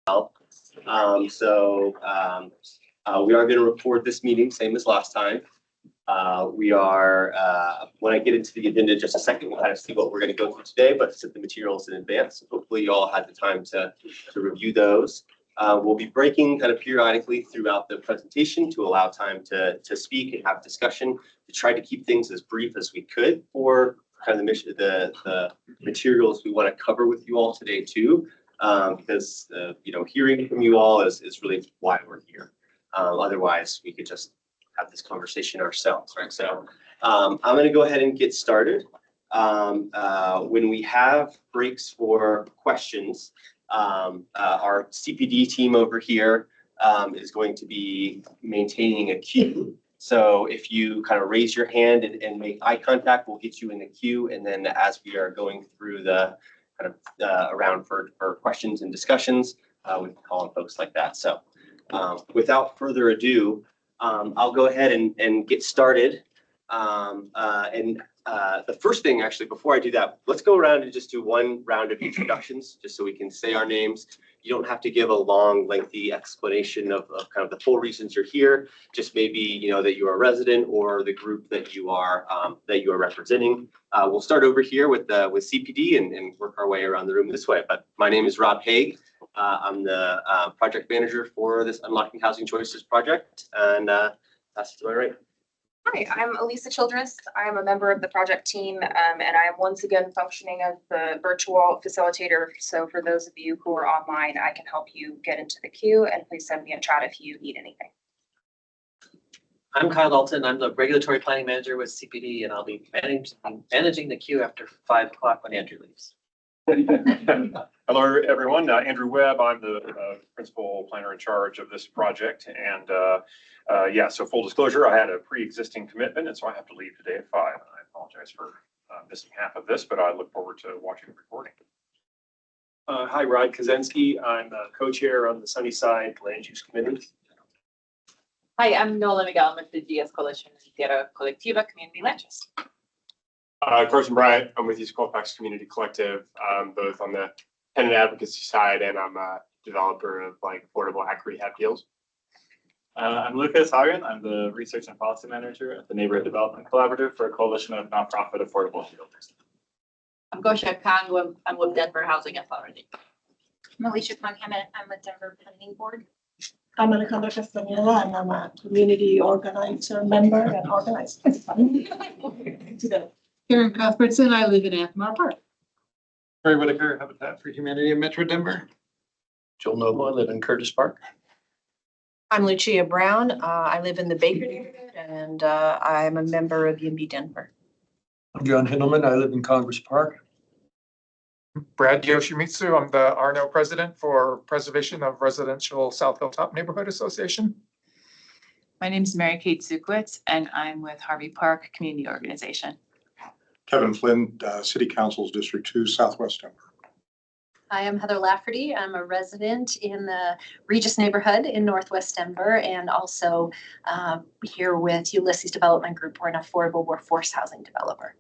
We are going to record this meeting, same as last time. When I get into the agenda in just a second, we'll kind of see what we're going to go through today, but set the materials in advance. Hopefully you all had the time to review those. We'll be breaking kind of periodically throughout the presentation to allow time to speak and have discussion, to try to keep things as brief as we could for kind of the mission, the materials we want to cover with you all today too, because hearing from you all is really why we're here. Otherwise, we could just have this conversation ourselves, right? So I'm going to go ahead and get started. When we have breaks for questions, our CPD team over here is going to be maintaining a queue. So if you kind of raise your hand and make eye contact, we'll get you in the queue. And then as we are going through the kind of around for questions and discussions, we can call on folks like that. So without further ado, I'll go ahead and get started. The first thing, actually, before I do that, let's go around and just do one round of introductions, just so we can say our names. You don't have to give a long, lengthy explanation of kind of the full reasons you're here. Just maybe that you're a resident or the group that you are representing. We'll start over here with CPD and work our way around the room this way. But my name is Rob Haig. I'm the project manager for this Unlocking Housing Choices project, and pass it to my right. Hi, I'm Elisa Childress. I am a member of the project team, and I am once again functioning as the virtual facilitator. So for those of you who are online, I can help you get into the queue, and please send me a chat if you need anything. I'm Kyle Dalton. I'm the regulatory planning manager with CPD, and I'll be managing the queue after 5 o'clock when Andrew leaves. Hello, everyone. Andrew Webb. I'm the principal planner in charge of this project. And so full disclosure, I had a pre-existing commitment, and so I have to leave today at 5. And I apologize for missing half of this, but I look forward to watching the recording. Hi, Rod Kaczynski. I'm co-chair on the Sunnyside Land Use Committee. Hi, I'm Nola Miguel. I'm with the GS Coalition and Tierra Colectiva Community Land Trust. Carson Bryant, I'm with East Colfax Community Collective, both on the tenant advocacy side, and I'm a developer of affordable ag rehab deals. I'm Lucas Hagen. I'm the research and policy manager at the Neighborhood Development Collaborative for a coalition of nonprofit affordable builders. I'm Gosha Kang. I'm with Denver Housing Authority. I'm Alicia Kang-Hammett. I'm with Denver Planning Board. I'm Alejandra Castañeda, and I'm a community organizer member and organizer. Karen Cuthbertson, I live in Athmar Park. Ray Whitaker, Habitat for Humanity in Metro Denver. Joel Noble, I live in Curtis Park. I'm Lucia Brown. I live in the Baker neighborhood, and I'm a member of YIMBY Denver. I'm John Hindelman. I live in Congress Park. Brad Yoshimitsu. I'm the Arno president for Preservation of Residential South Hilltop Neighborhood Association. My name is Mary Kate Zukwitz, and I'm with Harvey Park Community Organization. Kevin Flynn, City Council's District 2, Southwest Denver. Hi, I'm Heather Lafferty. I'm a resident in the Regis neighborhood in Northwest Denver, and also here with Ulysses Development Group. We're an affordable workforce housing developer.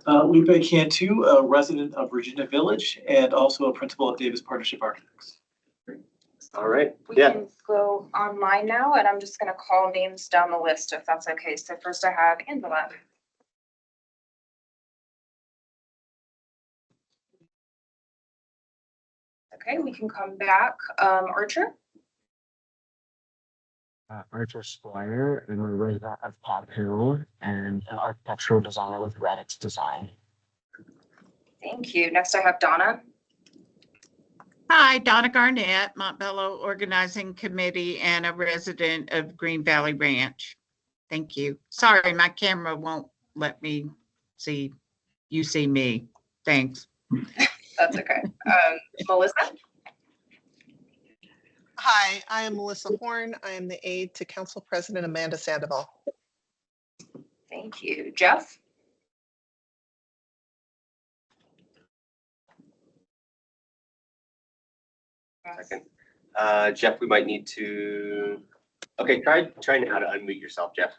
Lupe Cantu, a resident of Virginia Village and also a principal at Davis Partnership Architects. All right. We can go online now, and I'm just going to call names down the list if that's okay. So first I have Angela. Okay, we can come back. Archer. Archer Squire, and we're resident of Pod Hill, and an architectural designer with Radix Design. Thank you. Next I have Donna. Hi, Donna Garnett, Montbello Organizing Committee, and a resident of Green Valley Ranch. Thank you. Sorry, my camera won't let me see you see me. Thanks. That's okay. Melissa? Hi, I am Melissa Horn. I am the aide to Council President Amanda Sandoval. Thank you. Jeff? Jeff, we might need to, okay, try now to unmute yourself, Jeff.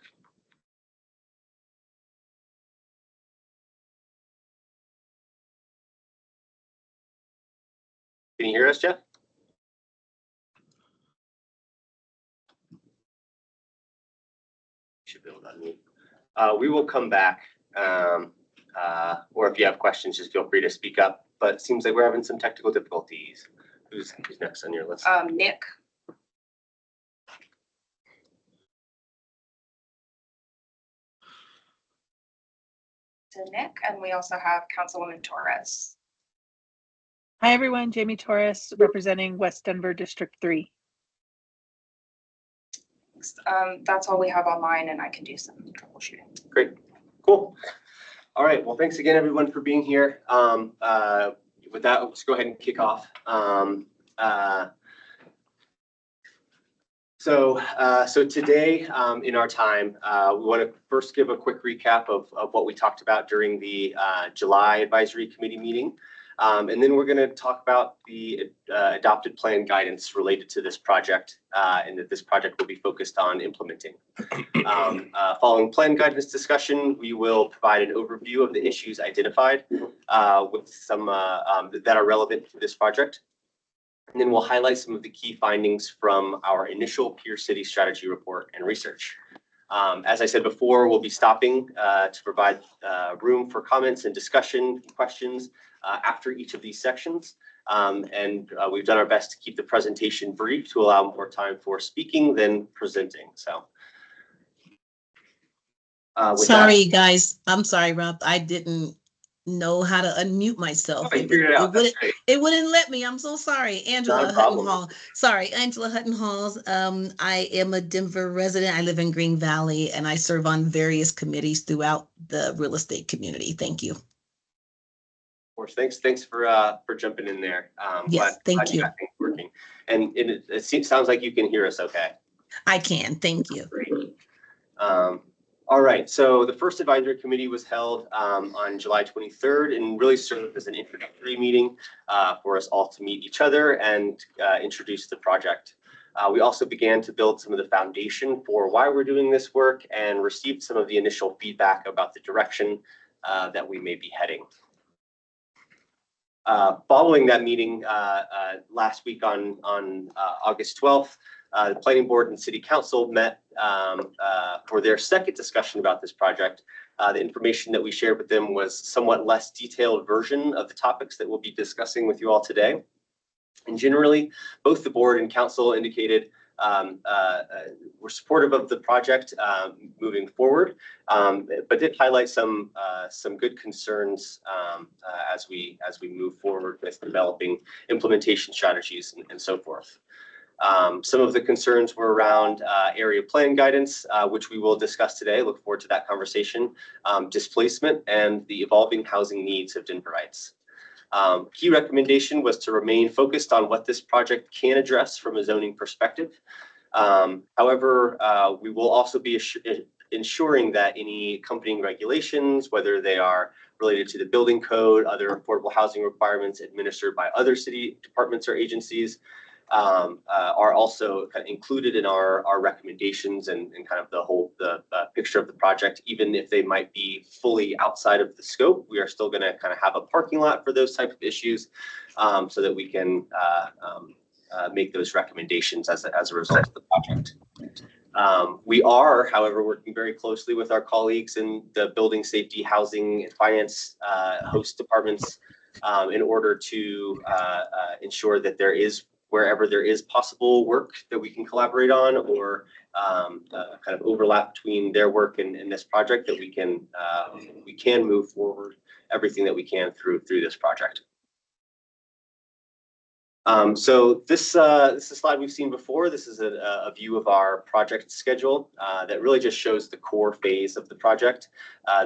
Can you hear us, Jeff? able to unmute. We will come back, or if you have questions, just feel free to speak up. But it seems like we're having some technical difficulties. Who's next on your list? Nick. To Nick, and we also have Councilwoman Torres. Hi, everyone. Jamie Torres, representing West Denver District 3. That's all we have online, and I can do some troubleshooting. Great, cool. All right, well, thanks again, everyone, for being here. With that, let's go ahead and kick off. So today, in our time, we want to first give a quick recap of what we talked about during the July Advisory Committee meeting. And then we're going to talk about the adopted plan guidance related to this project, and that this project will be focused on implementing. Following plan guidance discussion, we will provide an overview of the issues identified with some that are relevant to this project. And then we'll highlight some of the key findings from our initial Peer City strategy report and research. As I said before, we'll be stopping to provide room for comments and discussion questions after each of these sections. And we've done our best to keep the presentation brief to allow more time for speaking than presenting. So. Sorry, guys. I'm sorry, Rob. I didn't know how to unmute myself. It wouldn't let me. I'm so sorry. Angela Hutton Hall. Sorry, Angela Hutton Halls. I am a Denver resident. I live in Green Valley, and I serve on various committees throughout the real estate community. Thank you. Of course, thanks for jumping in there. Yes, thank you. Working, and it sounds like you can hear us okay. I can. Thank you. Great. All right, so the first advisory committee was held on July 23rd and really served as an introductory meeting for us all to meet each other and introduce the project. We also began to build some of the foundation for why we're doing this work and received some of the initial feedback about the direction that we may be heading. Following that meeting last week on August 12th, the Planning Board and City Council met for their second discussion about this project. The information that we shared with them was somewhat less detailed version of the topics that we'll be discussing with you all today. And generally, both the board and council indicated we're supportive of the project moving forward, but did highlight some good concerns as we move forward with developing implementation strategies and so forth. Some of the concerns were around area plan guidance, which we will discuss today. Look forward to that conversation. Displacement and the evolving housing needs of Denverites. Key recommendation was to remain focused on what this project can address from a zoning perspective. However, we will also be ensuring that any accompanying regulations, whether they are related to the building code, other affordable housing requirements administered by other city departments or agencies, are also kind of included in our recommendations and kind of the picture of the project. Even if they might be fully outside of the scope, we are still going to kind of have a parking lot for those type of issues, so that we can make those recommendations as a result of the project. We are, however, working very closely with our colleagues in the building, safety, housing, and finance host departments in order to ensure that there is, wherever there is possible work that we can collaborate on, or kind of overlap between their work and this project, that we can move forward everything that we can through this project. So this is a slide we've seen before. This is a view of our project schedule that really just shows the core phase of the project.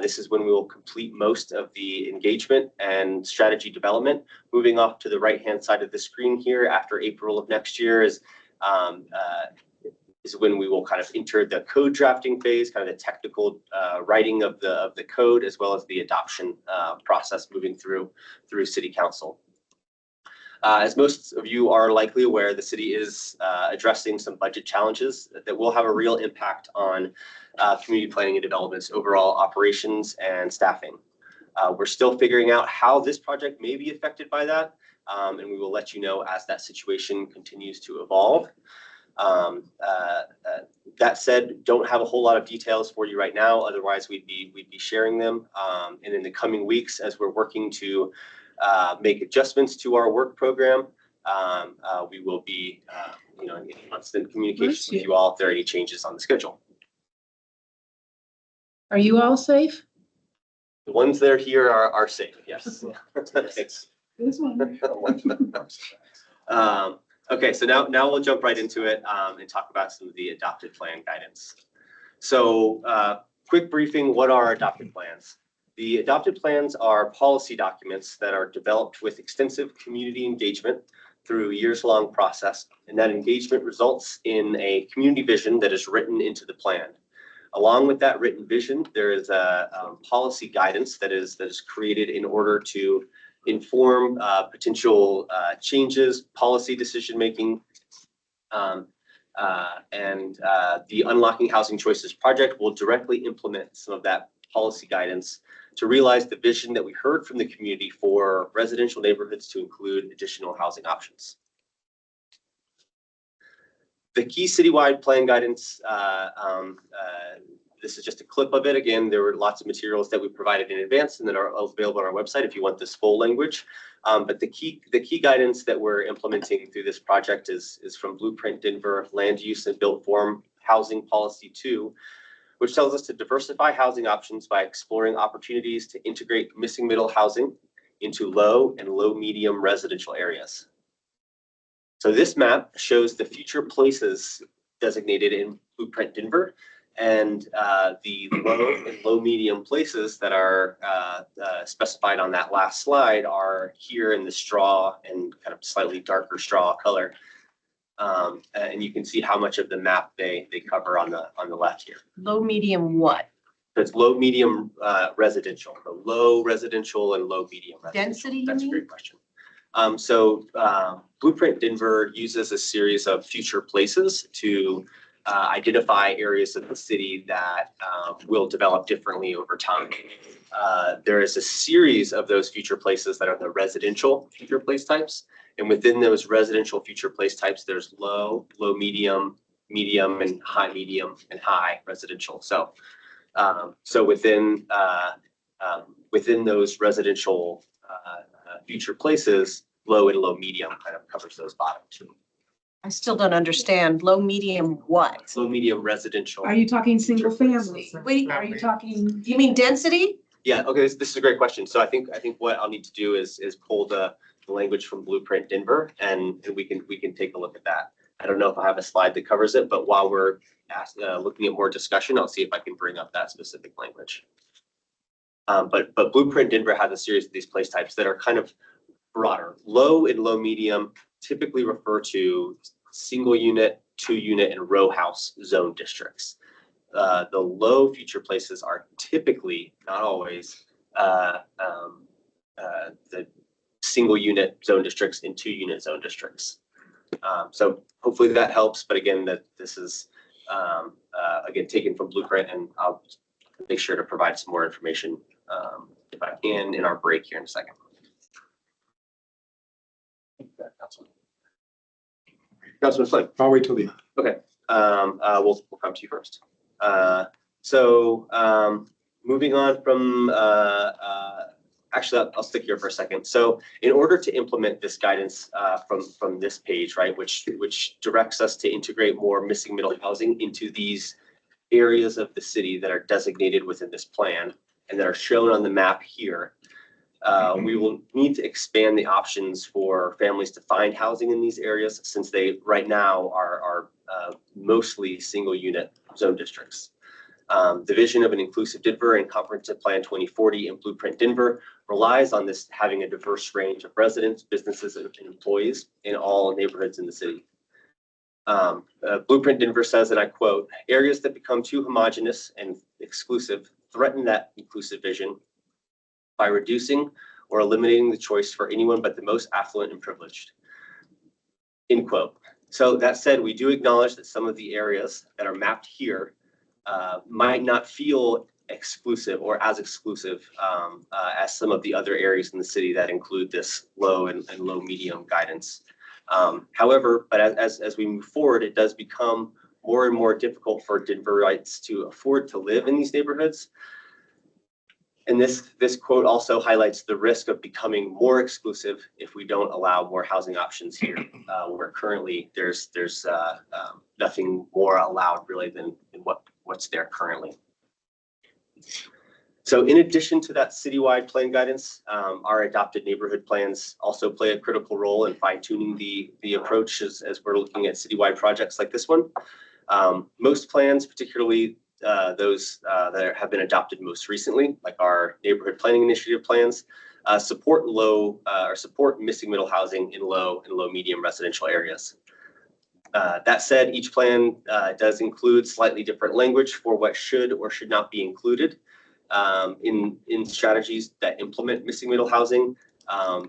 This is when we will complete most of the engagement and strategy development. Moving off to the right-hand side of the screen here, after April of next year is when we will kind of enter the code drafting phase, kind of the technical writing of the code, as well as the adoption process moving through City Council. As most of you are likely aware, the city is addressing some budget challenges that will have a real impact on community planning and development's overall operations and staffing. We're still figuring out how this project may be affected by that, and we will let you know as that situation continues to evolve. That said, don't have a whole lot of details for you right now. Otherwise, we'd be sharing them. And in the coming weeks, as we're working to make adjustments to our work program, we will be, in constant communication with you all if there are any changes on the schedule. Are you all safe? The ones that are here are safe. Yes. Thanks. This one. Okay, so now we'll jump right into it and talk about some of the adopted plan guidance. So quick briefing, what are adopted plans? The adopted plans are policy documents that are developed with extensive community engagement through a years-long process, and that engagement results in a community vision that is written into the plan. Along with that written vision, there is a policy guidance that is created in order to inform potential changes, policy decision-making, and the Unlocking Housing Choices project will directly implement some of that policy guidance to realize the vision that we heard from the community for residential neighborhoods to include additional housing options. The key citywide plan guidance, this is just a clip of it. Again, there were lots of materials that we provided in advance and that are available on our website if you want this full language. But the key guidance that we're implementing through this project is from Blueprint Denver Land Use and Built Form Housing Policy 2, which tells us to diversify housing options by exploring opportunities to integrate missing middle housing into low and low medium residential areas. So this map shows the future places designated in Blueprint Denver, and the low and low medium places that are specified on that last slide are here in the straw and kind of slightly darker straw color. And you can see how much of the map they cover on the left here. Low, medium, what? So it's low, medium residential, the low residential and low medium residential. Density, That's a great question. So Blueprint Denver uses a series of future places to identify areas of the city that will develop differently over time. There is a series of those future places that are the residential future place types. And within those residential future place types, there's low, low, medium, medium, and high, medium, and high residential. So, within those residential future places, low and low medium kind of covers those bottom two. I still don't understand. Low, medium, what? Low, medium residential. Are you talking single family? Wait, Are you talking? You mean density? Yeah, okay, this is a great question. So I think what I'll need to do is pull the language from Blueprint Denver and we can take a look at that. I don't know if I have a slide that covers it, but while we're looking at more discussion, I'll see if I can bring up that specific language. But Blueprint Denver has a series of these place types that are kind of broader. Low and low medium typically refer to single unit, 2-unit, and row house zone districts. The low future places are typically, not always, the single unit zone districts and 2-unit zone districts. So hopefully that helps. But again, this is again taken from Blueprint, and I'll make sure to provide some more information if I can in our break here in a second. Councilman Flynn. I'll wait till the end. Okay, we'll come to you first. Moving on from, actually, I'll stick here for a second. So in order to implement this guidance from this page, right, which directs us to integrate more missing middle housing into these areas of the city that are designated within this plan and that are shown on the map here, we will need to expand the options for families to find housing in these areas, since they right now are mostly single unit zone districts. The vision of an inclusive Denver and Comprehensive Plan 2040 and Blueprint Denver relies on this having a diverse range of residents, businesses, and employees in all neighborhoods in the city. Blueprint Denver says, and I quote, "Areas that become too homogeneous and exclusive threaten that inclusive vision by reducing or eliminating the choice for anyone but the most affluent and privileged." End quote. So that said, we do acknowledge that some of the areas that are mapped here might not feel exclusive or as exclusive as some of the other areas in the city that include this low and low medium guidance. However, but as we move forward, it does become more and more difficult for Denverites to afford to live in these neighborhoods. And this quote also highlights the risk of becoming more exclusive if we don't allow more housing options here, where currently there's nothing more allowed really than what's there currently. So in addition to that citywide plan guidance, our adopted neighborhood plans also play a critical role in fine-tuning the approach as we're looking at citywide projects like this one. Most plans, particularly those that have been adopted most recently, like our neighborhood planning initiative plans, support missing middle housing in low and low medium residential areas. That said, each plan does include slightly different language for what should or should not be included in strategies that implement missing middle housing.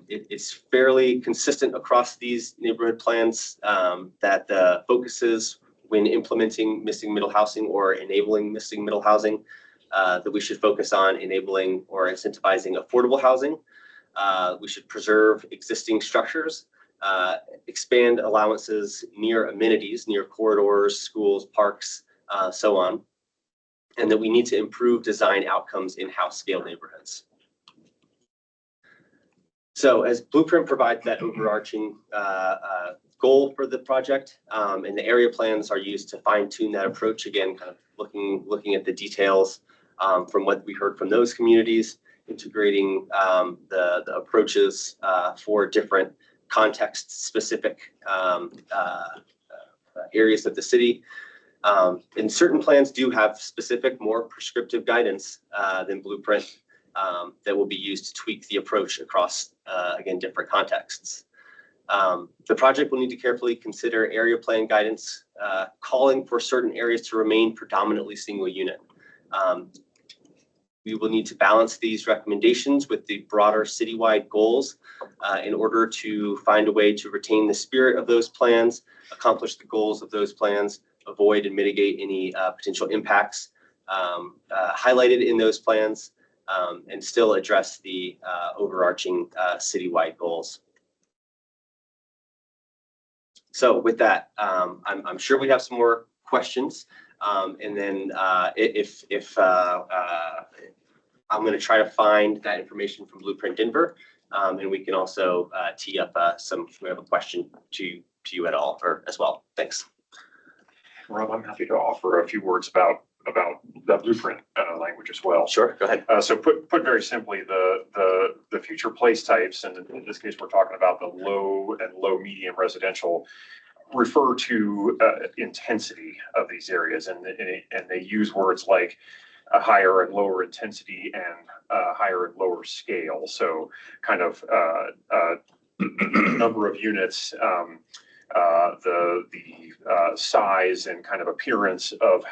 It's fairly consistent across these neighborhood plans that the focuses when implementing missing middle housing or enabling missing middle housing, that we should focus on enabling or incentivizing affordable housing. We should preserve existing structures, expand allowances near amenities, near corridors, schools, parks, so on. And that we need to improve design outcomes in house scale neighborhoods. So as Blueprint provides that overarching goal for the project, and the area plans are used to fine tune that approach, again, kind of looking at the details from what we heard from those communities, integrating the approaches for different context specific areas of the city. And certain plans do have specific, more prescriptive guidance than Blueprint that will be used to tweak the approach across, again, different contexts. The project will need to carefully consider area plan guidance, calling for certain areas to remain predominantly single unit. We will need to balance these recommendations with the broader citywide goals in order to find a way to retain the spirit of those plans, accomplish the goals of those plans, avoid and mitigate any potential impacts highlighted in those plans, and still address the overarching citywide goals. So with that, I'm sure we have some more questions. And then I'm going to try to find that information from Blueprint Denver, and we can also tee up we have a question to you at all or as well. Thanks. Rob, I'm happy to offer a few words about the Blueprint language as well. Sure, go ahead. So put very simply, the future place types, and in this case, we're talking about the low and low medium residential, refer to intensity of these areas, and they use words like a higher and lower intensity and higher and lower scale. So kind of number of units, the size and kind of appearance of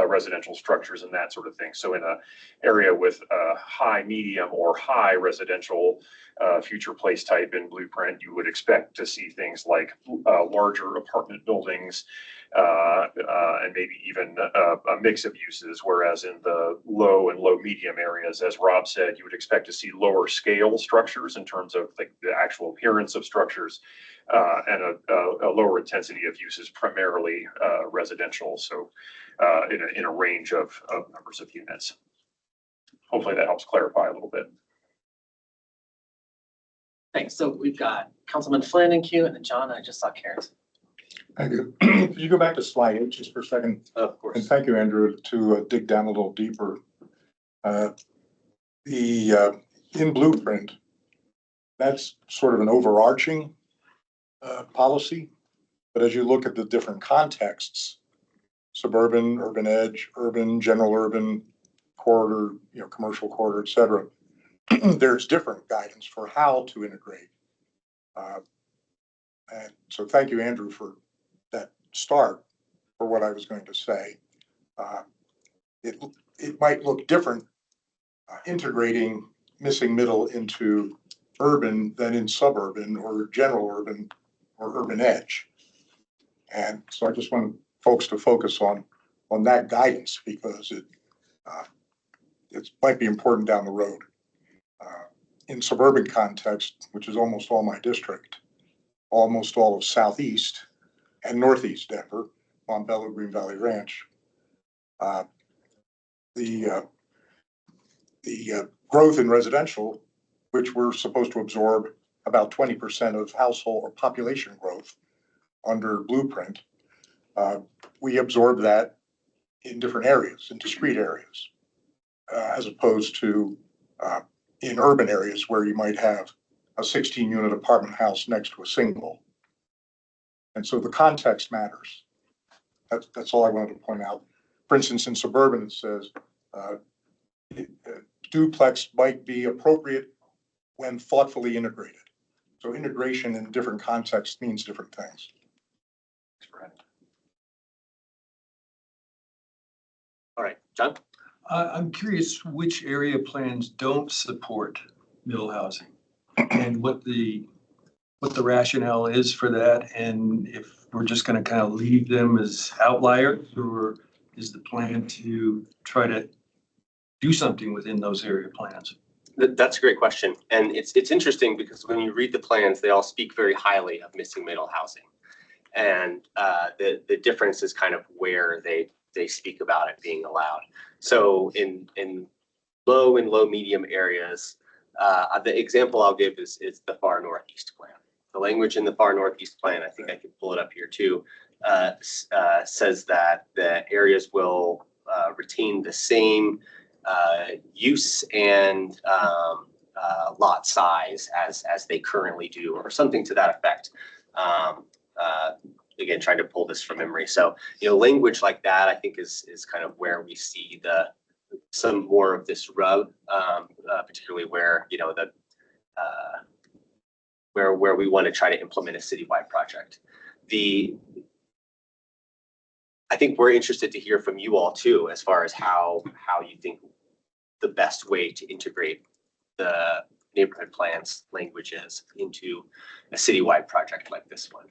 residential structures and that sort of thing. So in an area with high, medium, or high residential future place type in Blueprint, you would expect to see things like larger apartment buildings and maybe even a mix of uses. Whereas in the low and low medium areas, as Rob said, you would expect to see lower scale structures in terms of the actual appearance of structures, and a lower intensity of uses, primarily residential. So in a range of numbers of units. Hopefully that helps clarify a little bit. Thanks. So we've got Councilman Flynn in queue, and then John, I just saw Karen's. Thank you. Could you go back to slide 8 just for a second? Of course. And thank you, Andrew, to dig down a little deeper. In Blueprint, that's sort of an overarching policy. But as you look at the different contexts, suburban, urban edge, urban, general urban, corridor, commercial corridor, et cetera, there's different guidance for how to integrate. And so thank you, Andrew, for that start for what I was going to say. It might look different integrating missing middle into urban than in suburban or general urban or urban edge. And so I just want folks to focus on that guidance, because it might be important down the road. In suburban context, which is almost all my district, almost all of Southeast and Northeast Denver, Montbello Green Valley Ranch. The growth in residential, which we're supposed to absorb about 20% of household or population growth under blueprint, we absorb that in different areas, in discrete areas, as opposed to in urban areas where you might have a 16-unit apartment house next to a single. And so the context matters. That's all I wanted to point out. For instance, in suburban, it says duplex might be appropriate when thoughtfully integrated. So integration in different contexts means different things. All right, John? I'm curious which area plans don't support middle housing and what the rationale is for that, and if we're just going to kind of leave them as outliers, or is the plan to try to do something within those area plans? That's a great question. And it's interesting because when you read the plans, they all speak very highly of missing middle housing. And the difference is kind of where they speak about it being allowed. So in low and low medium areas, the example I'll give is the far northeast plan. The language in the far northeast plan, I think I could pull it up here too, says that the areas will retain the same use and lot size as they currently do, or something to that effect. Again, trying to pull this from memory. So, language like that, I think is kind of where we see some more of this rub, particularly where, where we want to try to implement a citywide project. I think we're interested to hear from you all too, as far as how you think the best way to integrate the neighborhood plans languages into a citywide project like this one.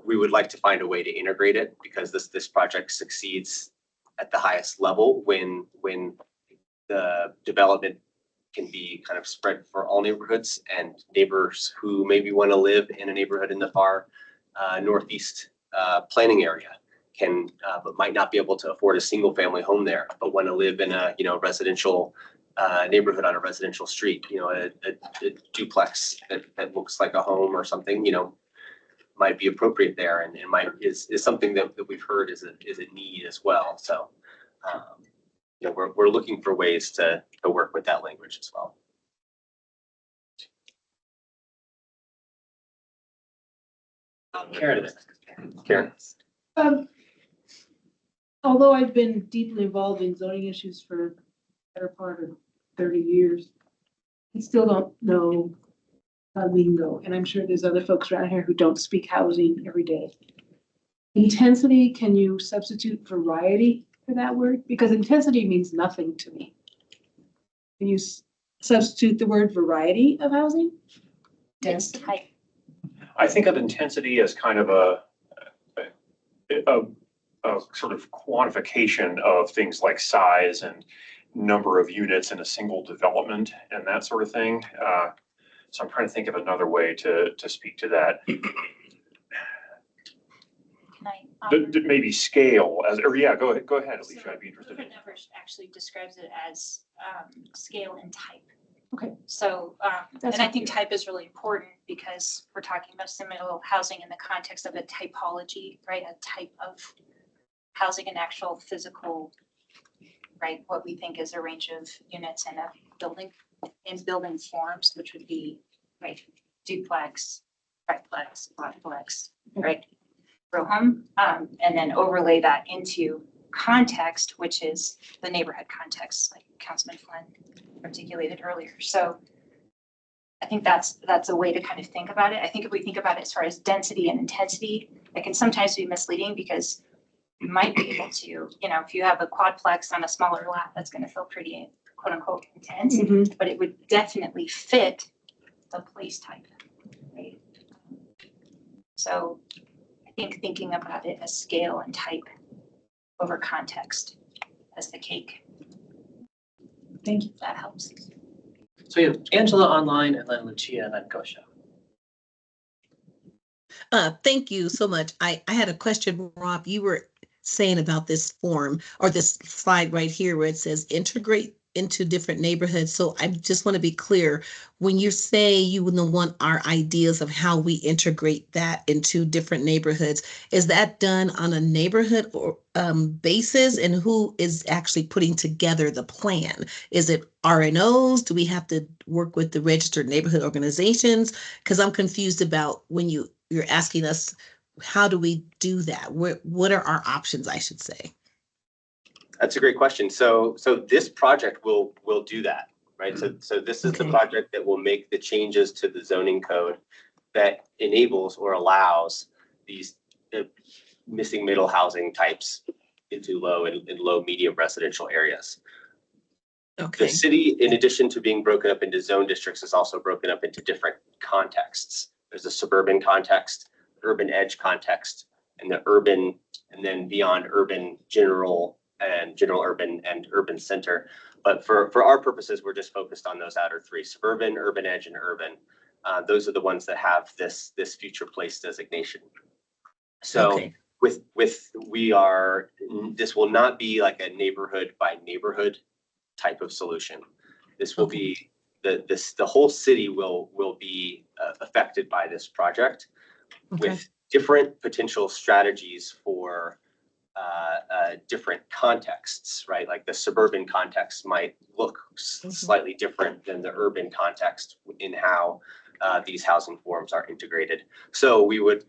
We would like to find a way to integrate it, because this project succeeds at the highest level when the development can be kind of spread for all neighborhoods, and neighbors who maybe want to live in a neighborhood in the far northeast planning area can, but might not be able to afford a single family home there, but want to live in a residential neighborhood on a residential street, a duplex that looks like a home or something, might be appropriate there, and is something that we've heard is a need as well. So we're looking for ways to work with that language as well. Karen. Although I've been deeply involved in zoning issues for the better part of 30 years, I still don't know lingo, and I'm sure there's other folks around here who don't speak housing every day. Intensity, can you substitute variety for that word? Because intensity means nothing to me. Can you substitute the word variety of housing? Dense type. I think of intensity as kind of a sort of quantification of things like size and number of units in a single development and that sort of thing. So I'm trying to think of another way to speak to that. Maybe scale go ahead, Alicia, I'd be interested. Different numbers actually describes it as scale and type. Okay. So, and I think type is really important because we're talking about middle housing in the context of a typology, right? A type of housing, an actual physical, right? What we think is a range of units in a building, in building forms, which would be, right, duplex, triplex, quadplex, right? Row home, and then overlay that into context, which is the neighborhood context, like Councilman Flynn articulated earlier. So I think that's a way to kind of think about it. I think if we think about it as far as density and intensity, it can sometimes be misleading because you might be able to, if you have a quadplex on a smaller lot, that's going to feel pretty quote unquote intense, but it would definitely fit the place type, right? So I think thinking about it as scale and type over context as the cake. Thank you. That helps. So you have Angela online, and then Lucia, and then Gosha. Thank you so much. I had a question, Rob. You were saying about this form or this slide right here where it says integrate into different neighborhoods. So I just want to be clear, when you say you would want our ideas of how we integrate that into different neighborhoods, is that done on a neighborhood or basis, and who is actually putting together the plan? Is it RNOs? Do we have to work with the registered neighborhood organizations? Because I'm confused about when you're asking us, how do we do that? What are our options, I should say? That's a great question. So this project will do that, right? So this is the project that will make the changes to the zoning code that enables or allows these missing middle housing types into low and low medium residential areas. The city, in addition to being broken up into zone districts, is also broken up into different contexts. There's a suburban context, urban edge context, and the urban, and then beyond urban, general urban and urban center. But for our purposes, we're just focused on those outer three: suburban, urban edge, and urban. Those are the ones that have this future place designation. So this will not be like a neighborhood by neighborhood type of solution. This will be the whole city will be affected by this project with different potential strategies for different contexts, right? Like the suburban context might look slightly different than the urban context in how these housing forms are integrated. So we would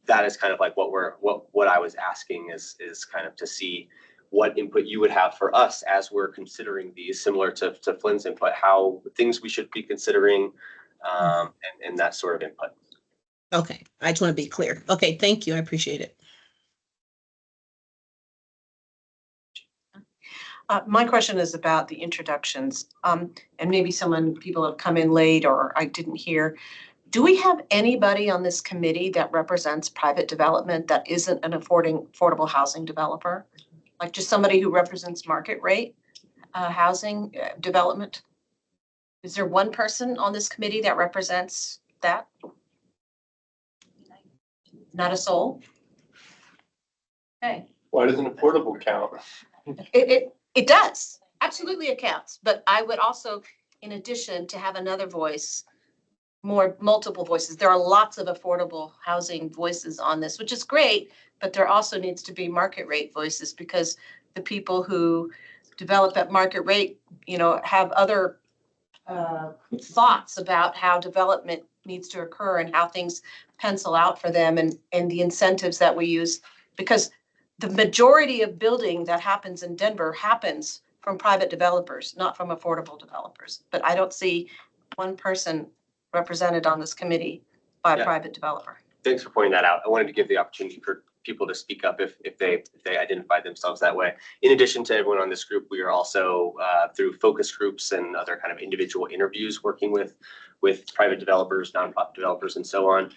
that is kind of like what I was asking is kind of to see what input you would have for us as we're considering these, similar to Flynn's input, how things we should be considering, and that sort of input. Okay, I just want to be clear. Okay, thank you. I appreciate it. My question is about the introductions, and maybe people have come in late or I didn't hear. Do we have anybody on this committee that represents private development that isn't an affordable housing developer? Like just somebody who represents market rate housing development? Is there one person on this committee that represents that? Not a soul? Okay. Why doesn't affordable count? It does. Absolutely it counts. But I would also, in addition, to have another voice, multiple voices. There are lots of affordable housing voices on this, which is great, but there also needs to be market rate voices because the people who develop at market rate, have other thoughts about how development needs to occur and how things pencil out for them and the incentives that we use. Because the majority of building that happens in Denver happens from private developers, not from affordable developers. But I don't see one person represented on this committee by a private developer. Thanks for pointing that out. I wanted to give the opportunity for people to speak up if they identify themselves that way. In addition to everyone on this group, we are also through focus groups and other kind of individual interviews working with private developers, nonprofit developers, and so on.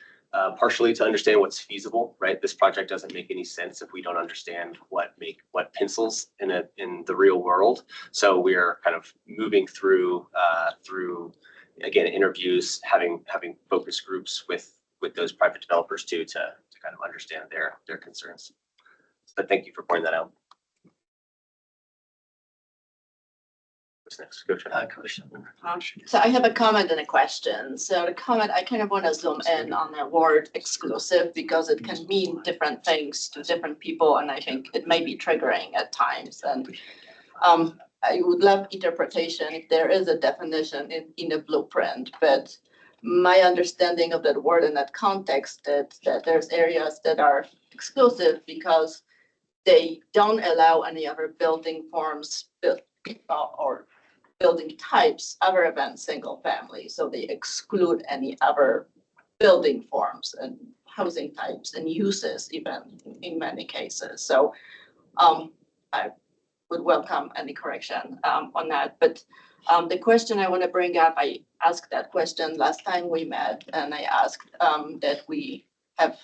Partially to understand what's feasible, right? This project doesn't make any sense if we don't understand what pencils in the real world. So we are kind of moving through again interviews, having focus groups with those private developers too to kind of understand their concerns. But thank you for pointing that out. What's next? Go So I have a comment and a question. So the comment, I kind of want to zoom in on the word exclusive because it can mean different things to different people, and I think it may be triggering at times. And I would love interpretation if there is a definition in the blueprint, but my understanding of that word in that context that there's areas that are exclusive because they don't allow any other building forms or building types other than single family. So they exclude any other building forms and housing types and uses even in many cases. So I would welcome any correction on that. But the question I want to bring up, I asked that question last time we met, and I asked that we have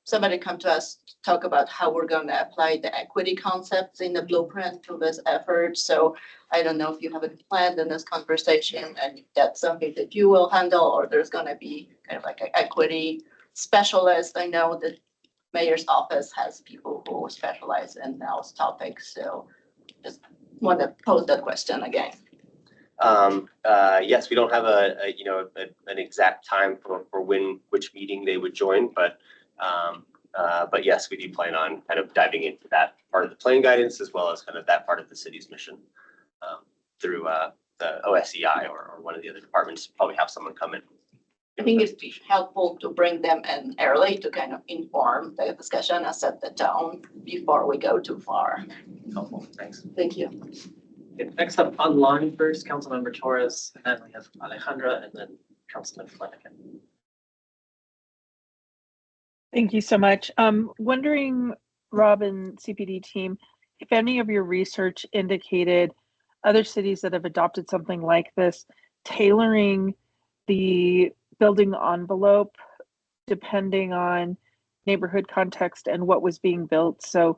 somebody come to us to talk about how we're going to apply the equity concepts in the blueprint to this effort. So I don't know if you have it planned in this conversation and if that's something that you will handle, or there's going to be kind of like an equity specialists. I know the mayor's office has people who specialize in those topics, so just want to pose that question again. Yes, we don't have an exact time for which meeting they would join, but yes, we do plan on kind of diving into that part of the plan guidance as well as kind of that part of the city's mission through the OSEI or one of the other departments. Probably have someone come in. I think it'd be helpful to bring them in early to kind of inform the discussion and set the tone before we go too far. Helpful, thanks. Thank you. Okay, next up online first, Councilmember Torres, and then we have Alejandra, and then Councilman Flanagan. Thank you so much. Wondering, Rob and CPD team, if any of your research indicated other cities that have adopted something like this, tailoring the building envelope depending on neighborhood context and what was being built. So,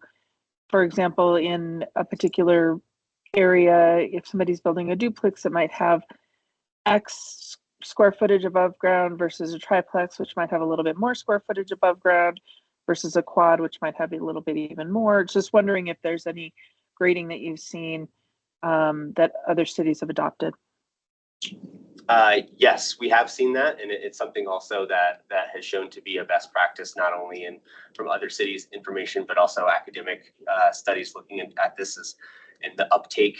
for example, in a particular area, if somebody's building a duplex, it might have X square footage above ground versus a triplex, which might have a little bit more square footage above ground versus a quad, which might have a little bit even more. Just wondering if there's any grading that you've seen that other cities have adopted. Yes, we have seen that, and it's something also that has shown to be a best practice, not only from other cities' information, but also academic studies looking at this as in the uptake.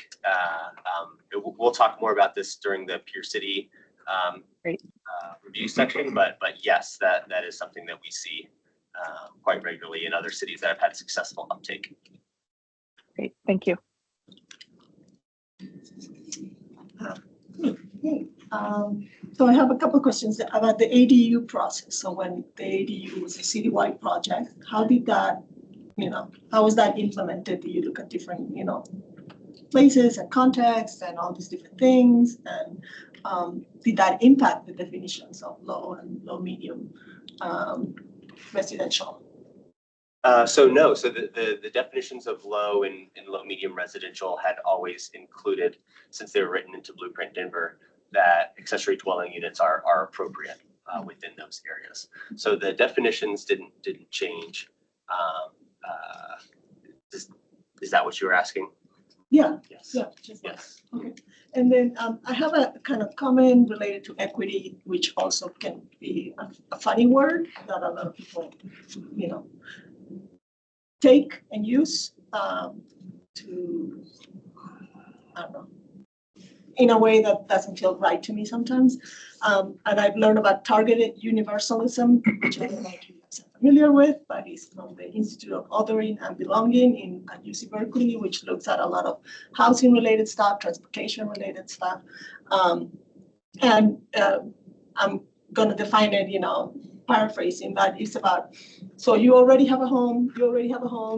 We'll talk more about this during the Peer City review section, but yes, that is something that we see quite regularly in other cities that have had successful uptake. Great, thank you. So I have a couple of questions about the ADU process. So when the ADU was a citywide project, how did that, how was that implemented? Do you look at different, places and contexts and all these different things? And did that impact the definitions of low and low medium residential? So no, so the definitions of low and low medium residential had always included, since they were written into Blueprint Denver, that accessory dwelling units are appropriate within those areas. So the definitions didn't change. Is that what you were asking? Yeah. Yes. Yeah. Yes. Okay. And then I have a kind of comment related to equity, which also can be a funny word that a lot of people, take and use to, I don't know, in a way that doesn't feel right to me sometimes. And I've learned about targeted universalism, which I don't know if you're familiar with, but it's from the Institute of Othering and Belonging at UC Berkeley, which looks at a lot of housing related stuff, transportation related stuff. And I'm going to define it, paraphrasing, but it's about, so you already have a home,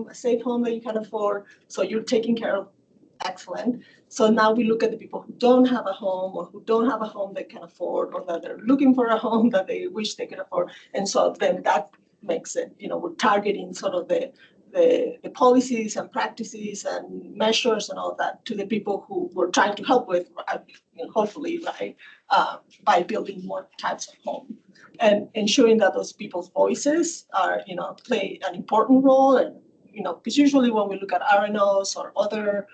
a safe home that you can afford, so you're taking care of. Excellent. So now we look at the people who don't have a home or who don't have a home they can afford, or that they're looking for a home that they wish they could afford. And so then that makes it, we're targeting sort of the policies and practices and measures and all that to the people who we're trying to help with, hopefully, right, by building more types of homes. And ensuring that those people's voices are, play an important role. And, because usually when we look at RNOs or other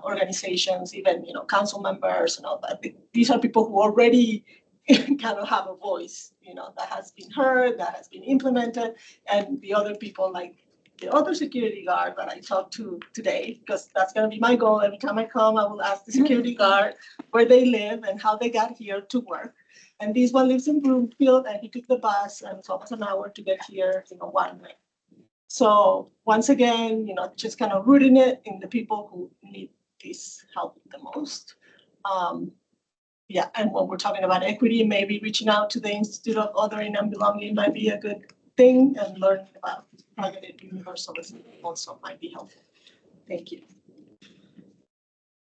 organizations, even, council members and all that, these are people who already kind of have a voice, that has been heard, that has been implemented. And the other people, like the other security guard that I talked to today, because that's going to be my goal. Every time I come, I will ask the security guard where they live and how they got here to work. And this one lives in Broomfield, and he took the bus, and it's almost an hour to get here, one way. So once again, just kind of rooting it in the people who need this help the most. Yeah, and when we're talking about equity, maybe reaching out to the Institute of Othering and Belonging might be a good thing, and learning about targeted universalism also might be helpful. Thank you.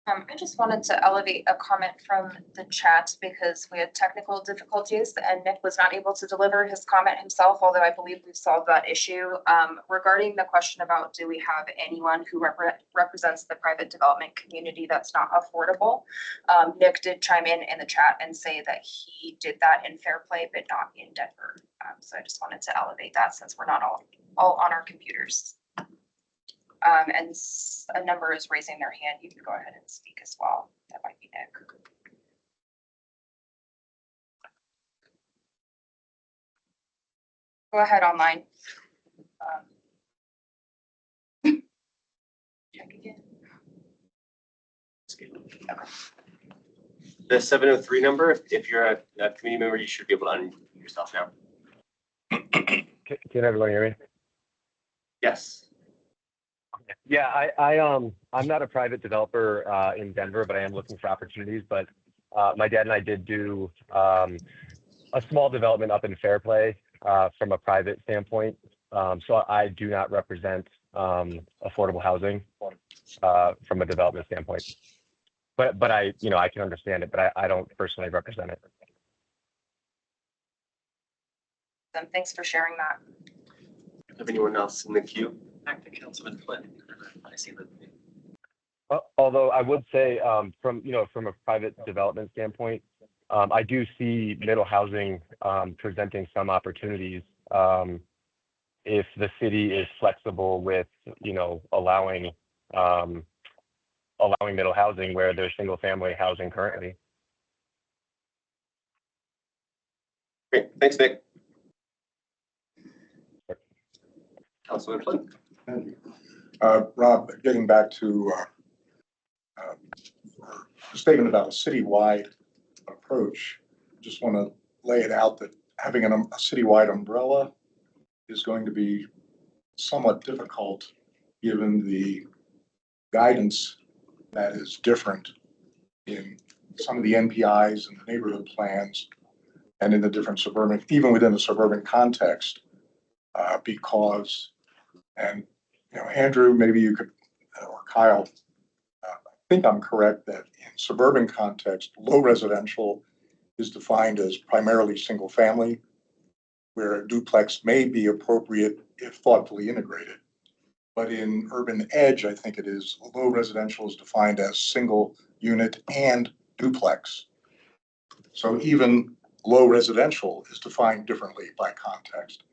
I just wanted to elevate a comment from the chat because we had technical difficulties and Nick was not able to deliver his comment himself, although I believe we've solved that issue. Regarding the question about do we have anyone who represents the private development community that's not affordable, Nick did chime in the chat and say that he did that in Fairplay, but not in Denver. So I just wanted to elevate that since we're not all on our computers. And a number is raising their hand. You can go ahead and speak as well. That might be Nick. Go ahead online. Check again. Okay. The 703 number, if you're a community member, you should be able to unmute yourself now. Can everyone hear me? Yes. Yeah, I'm not a private developer in Denver, but I am looking for opportunities. But my dad and I did do a small development up in Fairplay from a private standpoint. So I do not represent affordable housing from a development standpoint. But I can understand it, but I don't personally represent it. Then thanks for sharing that. Have anyone else in the queue? Back to Councilman Flynn. I see the. Although I would say from a private development standpoint, I do see middle housing presenting some opportunities if the city is flexible with allowing middle housing where there's single family housing currently. Great, thanks, Nick. Councilman Flynn. Thank you. Rob, getting back to a statement about a citywide approach, just want to lay it out that having a citywide umbrella is going to be somewhat difficult given the guidance that is different in some of the NPIs and the neighborhood plans and in the different suburban, even within the suburban context, because, and Andrew, maybe you could, or Kyle, I think I'm correct that in suburban context, low residential is defined as primarily single family, where a duplex may be appropriate if thoughtfully integrated. But in urban edge, I think it is low residential is defined as single unit and duplex. So even low residential is defined differently by context.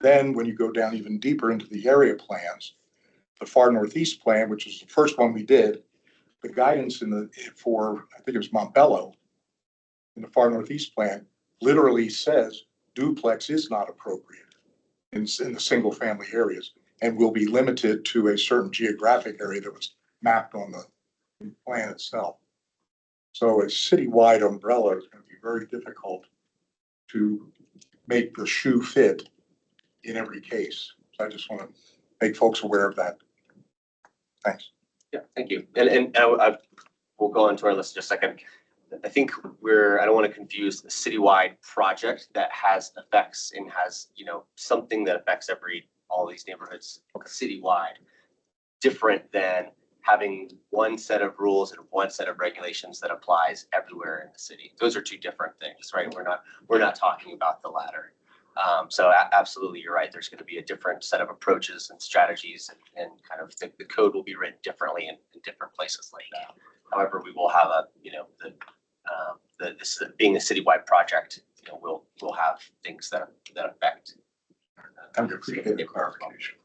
Then when you go down even deeper into the area plans, the Far Northeast plan, which is the first one we did, the guidance for, I think it was Montbello, in the Far Northeast plan, literally says duplex is not appropriate in the single family areas and will be limited to a certain geographic area that was mapped on the plan itself. So a citywide umbrella is going to be very difficult to make the shoe fit in every case. So I just want to make folks aware of that. Thanks. Yeah, thank you. And I we'll go into our list in just a second. I think I don't want to confuse a citywide project that has effects and has, something that affects all these neighborhoods citywide, different than having one set of rules and one set of regulations that applies everywhere in the city. Those are two different things, right? We're not talking about the latter. So absolutely, you're right. There's going to be a different set of approaches and strategies, and kind of the code will be written differently in different places like that. However, we will have this being a citywide project, we'll have things that affect. I appreciate the clarification.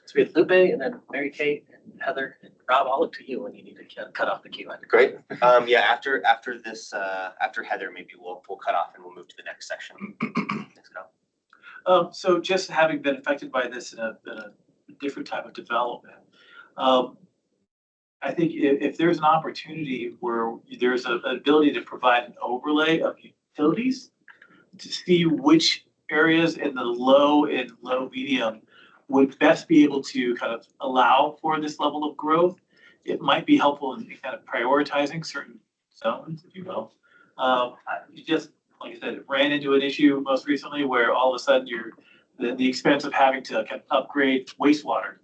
So we have Lupe and then Mary Kate and Heather and Rob. I'll look to you when you need to cut off the queue. Great. Yeah. After this, after Heather, maybe we'll cut off and we'll move to the next section. Thanks, Kyle. So just having been affected by this in a different type of development, I think if there's an opportunity where there's an ability to provide an overlay of utilities to see which areas in the low and low medium would best be able to kind of allow for this level of growth, it might be helpful in kind of prioritizing certain zones, if you will. You just, like I said, ran into an issue most recently where all of a sudden the expense of having to kind of upgrade wastewater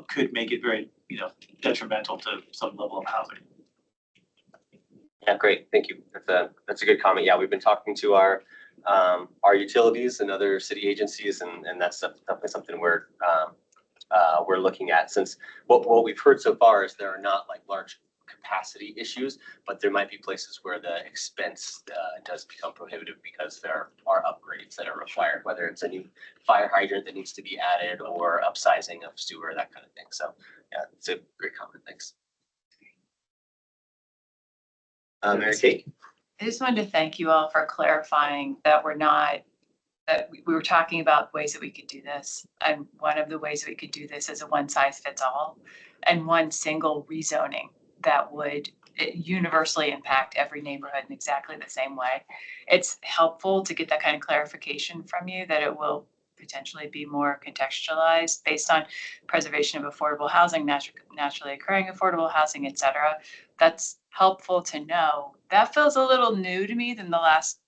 could make it very, detrimental to some level of housing. Yeah, great. Thank you. That's a good comment. Yeah, we've been talking to our utilities and other city agencies, and that's definitely something we're looking at, since what we've heard so far is there are not like large capacity issues, but there might be places where the expense does become prohibitive because there are upgrades that are required, whether it's a new fire hydrant that needs to be added or upsizing of sewer, that kind of thing. So yeah, it's a great comment. Thanks. Mary Kate? I just wanted to thank you all for clarifying that we were talking about ways that we could do this. And one of the ways that we could do this is a one size fits all and one single rezoning that would universally impact every neighborhood in exactly the same way. It's helpful to get that kind of clarification from you that it will potentially be more contextualized based on preservation of affordable housing, naturally occurring affordable housing, et cetera. That's helpful to know. That feels a little new to me than the last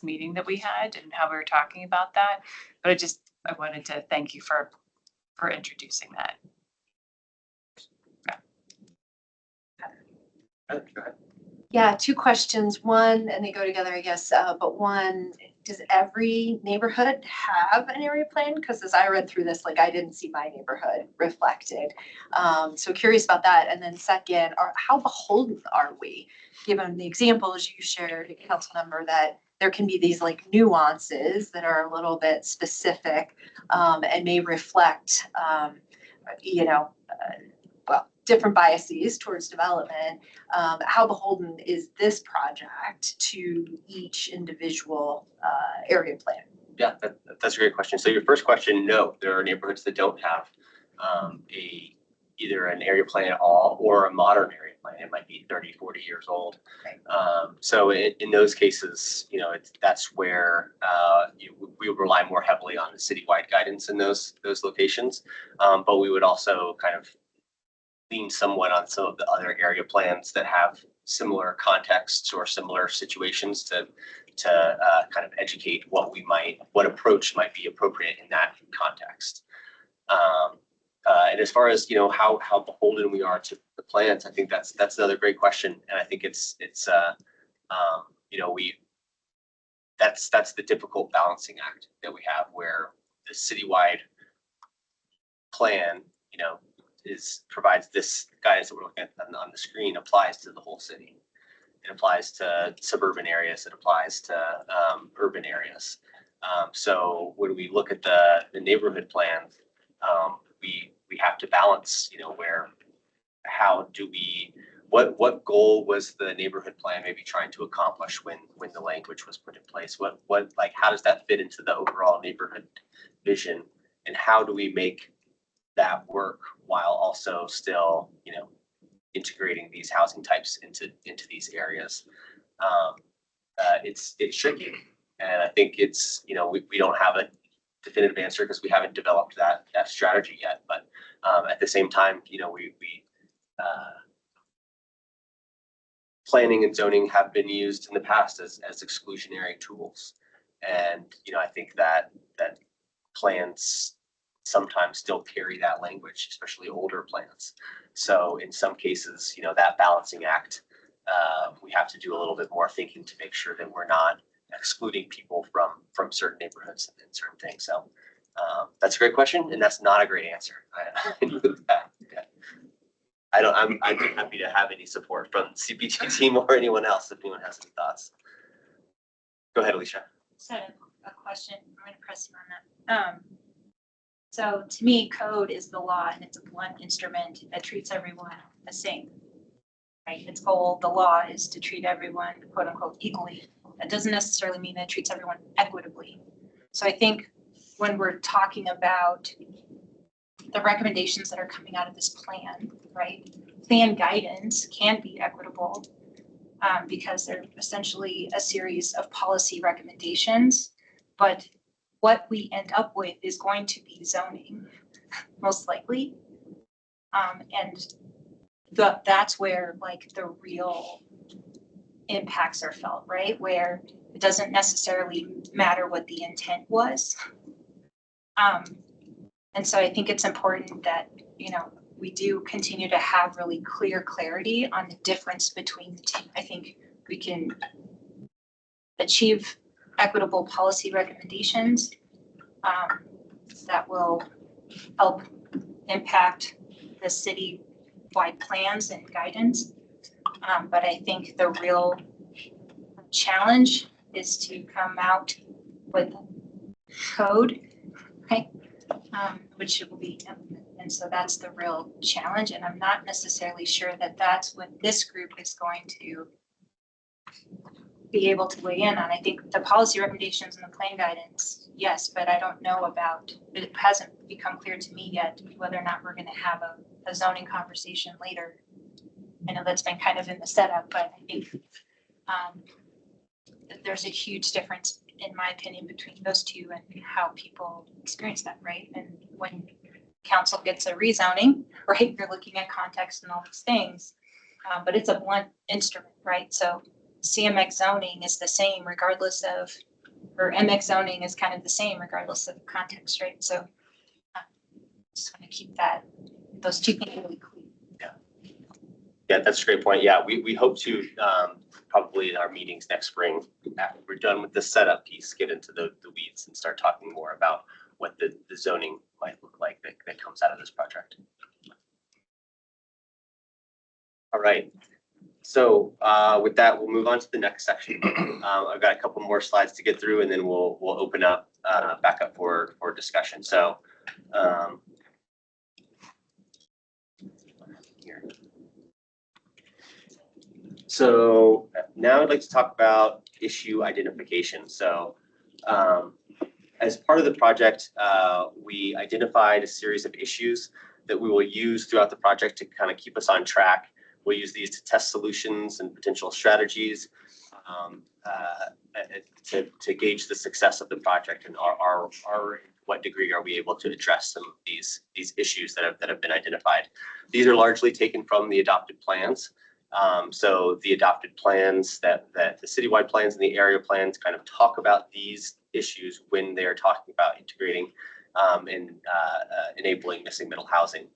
meeting that we had and how we were talking about that. But I wanted to thank you for introducing that. Yeah, two questions. One, and they go together, I guess, but one, does every neighborhood have an area plan? Because as I read through this, like I didn't see my neighborhood reflected. So curious about that. And then second, how beholden are we, given the examples you shared, council member, that there can be these like nuances that are a little bit specific and may reflect, different biases towards development. How beholden is this project to each individual area plan? Yeah, that's a great question. So your first question, no, there are neighborhoods that don't have either an area plan at all or a modern area plan. It might be 30, 40 years old. So in those cases, that's where we would rely more heavily on the citywide guidance in those locations. But we would also kind of lean somewhat on some of the other area plans that have similar contexts or similar situations to kind of educate what approach might be appropriate in that context. And as far as how beholden we are to the plans, I think that's another great question, and I think it's that's the difficult balancing act that we have, where the citywide plan provides this guidance that we're looking at on the screen, applies to the whole city. It applies to suburban areas. It applies to urban areas. So when we look at the neighborhood plan, we have to balance, what goal was the neighborhood plan maybe trying to accomplish when the language was put in place? How does that fit into the overall neighborhood vision, and how do we make that work while also still, integrating these housing types into these areas? It's tricky, and I think it's, we don't have a definitive answer because we haven't developed that strategy yet. But at the same time, planning and zoning have been used in the past as exclusionary tools, and I think that plans sometimes still carry that language, especially older plans. So in some cases, that balancing act, we have to do a little bit more thinking to make sure that we're not excluding people from certain neighborhoods and certain things. So that's a great question, and that's not a great answer. I'm happy to have any support from the CPT team or anyone else if anyone has any thoughts. Go ahead, Alicia. So a question, I'm going to press you on that. So to me, code is the law, and it's a blunt instrument that treats everyone the same. Right? Its goal, the law, is to treat everyone quote unquote equally. That doesn't necessarily mean that it treats everyone equitably. So I think when we're talking about the recommendations that are coming out of this plan, right? Plan guidance can be equitable because they're essentially a series of policy recommendations, but what we end up with is going to be zoning, most likely. And that's where the real impacts are felt, right? Where it doesn't necessarily matter what the intent was. And so I think it's important that, we do continue to have really clear clarity on the difference between the two. I think we can achieve equitable policy recommendations that will help impact the city-wide plans and guidance, But I think the real challenge is to come out with code, right? Which it will be implemented. And so that's the real challenge. And I'm not necessarily sure that that's what this group is going to be able to weigh in on. I think the policy recommendations and the plan guidance, yes, but I don't know about, it hasn't become clear to me yet whether or not we're going to have a zoning conversation later. I know that's been kind of in the setup, but I think there's a huge difference, in my opinion, between those two and how people experience that, right? And when council gets a rezoning, right, you're looking at context and all these things, but it's a blunt instrument, right? So CMX zoning is the same regardless of, or MX zoning is kind of the same regardless of context, right? So just want to keep those two things really clear. Yeah, that's a great point. Yeah, we hope to probably in our meetings next spring, after we're done with the setup piece, get into the weeds and start talking more about what the zoning might look like that comes out of this project. All right. So with that, we'll move on to the next section. I've got a couple more slides to get through, and then we'll open up back up for discussion. So here. So now I'd like to talk about issue identification. So as part of the project, we identified a series of issues that we will use throughout the project to kind of keep us on track. We'll use these to test solutions and potential strategies to gauge the success of the project and what degree are we able to address some of these issues that have been identified. These are largely taken from the adopted plans. So the adopted plans that the citywide plans and the area plans kind of talk about these issues when they're talking about integrating and enabling missing middle housing.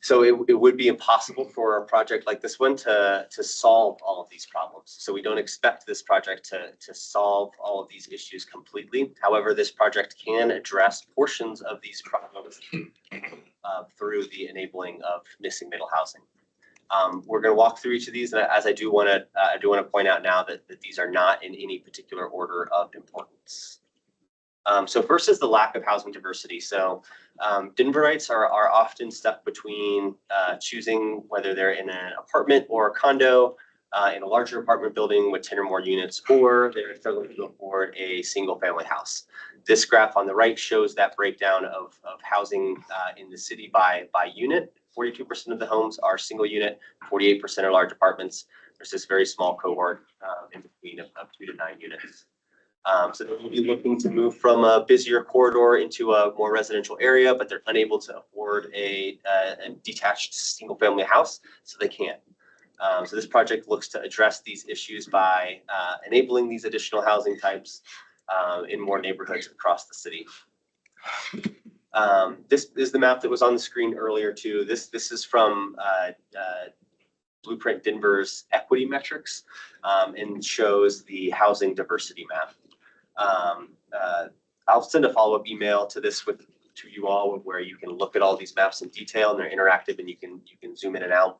So it would be impossible for a project like this one to solve all of these problems. So we don't expect this project to solve all of these issues completely. However, this project can address portions of these problems through the enabling of missing middle housing. We're going to walk through each of these, and as I do want to point out now that these are not in any particular order of importance. So first is the lack of housing diversity. So Denverites are often stuck between choosing whether they're in an apartment or a condo, in a larger apartment building with 10 or more units, or they're struggling to afford a single family house. This graph on the right shows that breakdown of housing in the city by unit. 42% of the homes are single unit, 48% are large apartments. There's this very small cohort in between of 2 to 9 units. So they will be looking to move from a busier corridor into a more residential area, but they're unable to afford a detached single family house, so they can't. So this project looks to address these issues by enabling these additional housing types in more neighborhoods across the city. This is the map that was on the screen earlier too. This is from Blueprint Denver's equity metrics and shows the housing diversity map. I'll send a follow-up email to this to you all where you can look at all these maps in detail, and they're interactive and you can zoom in and out,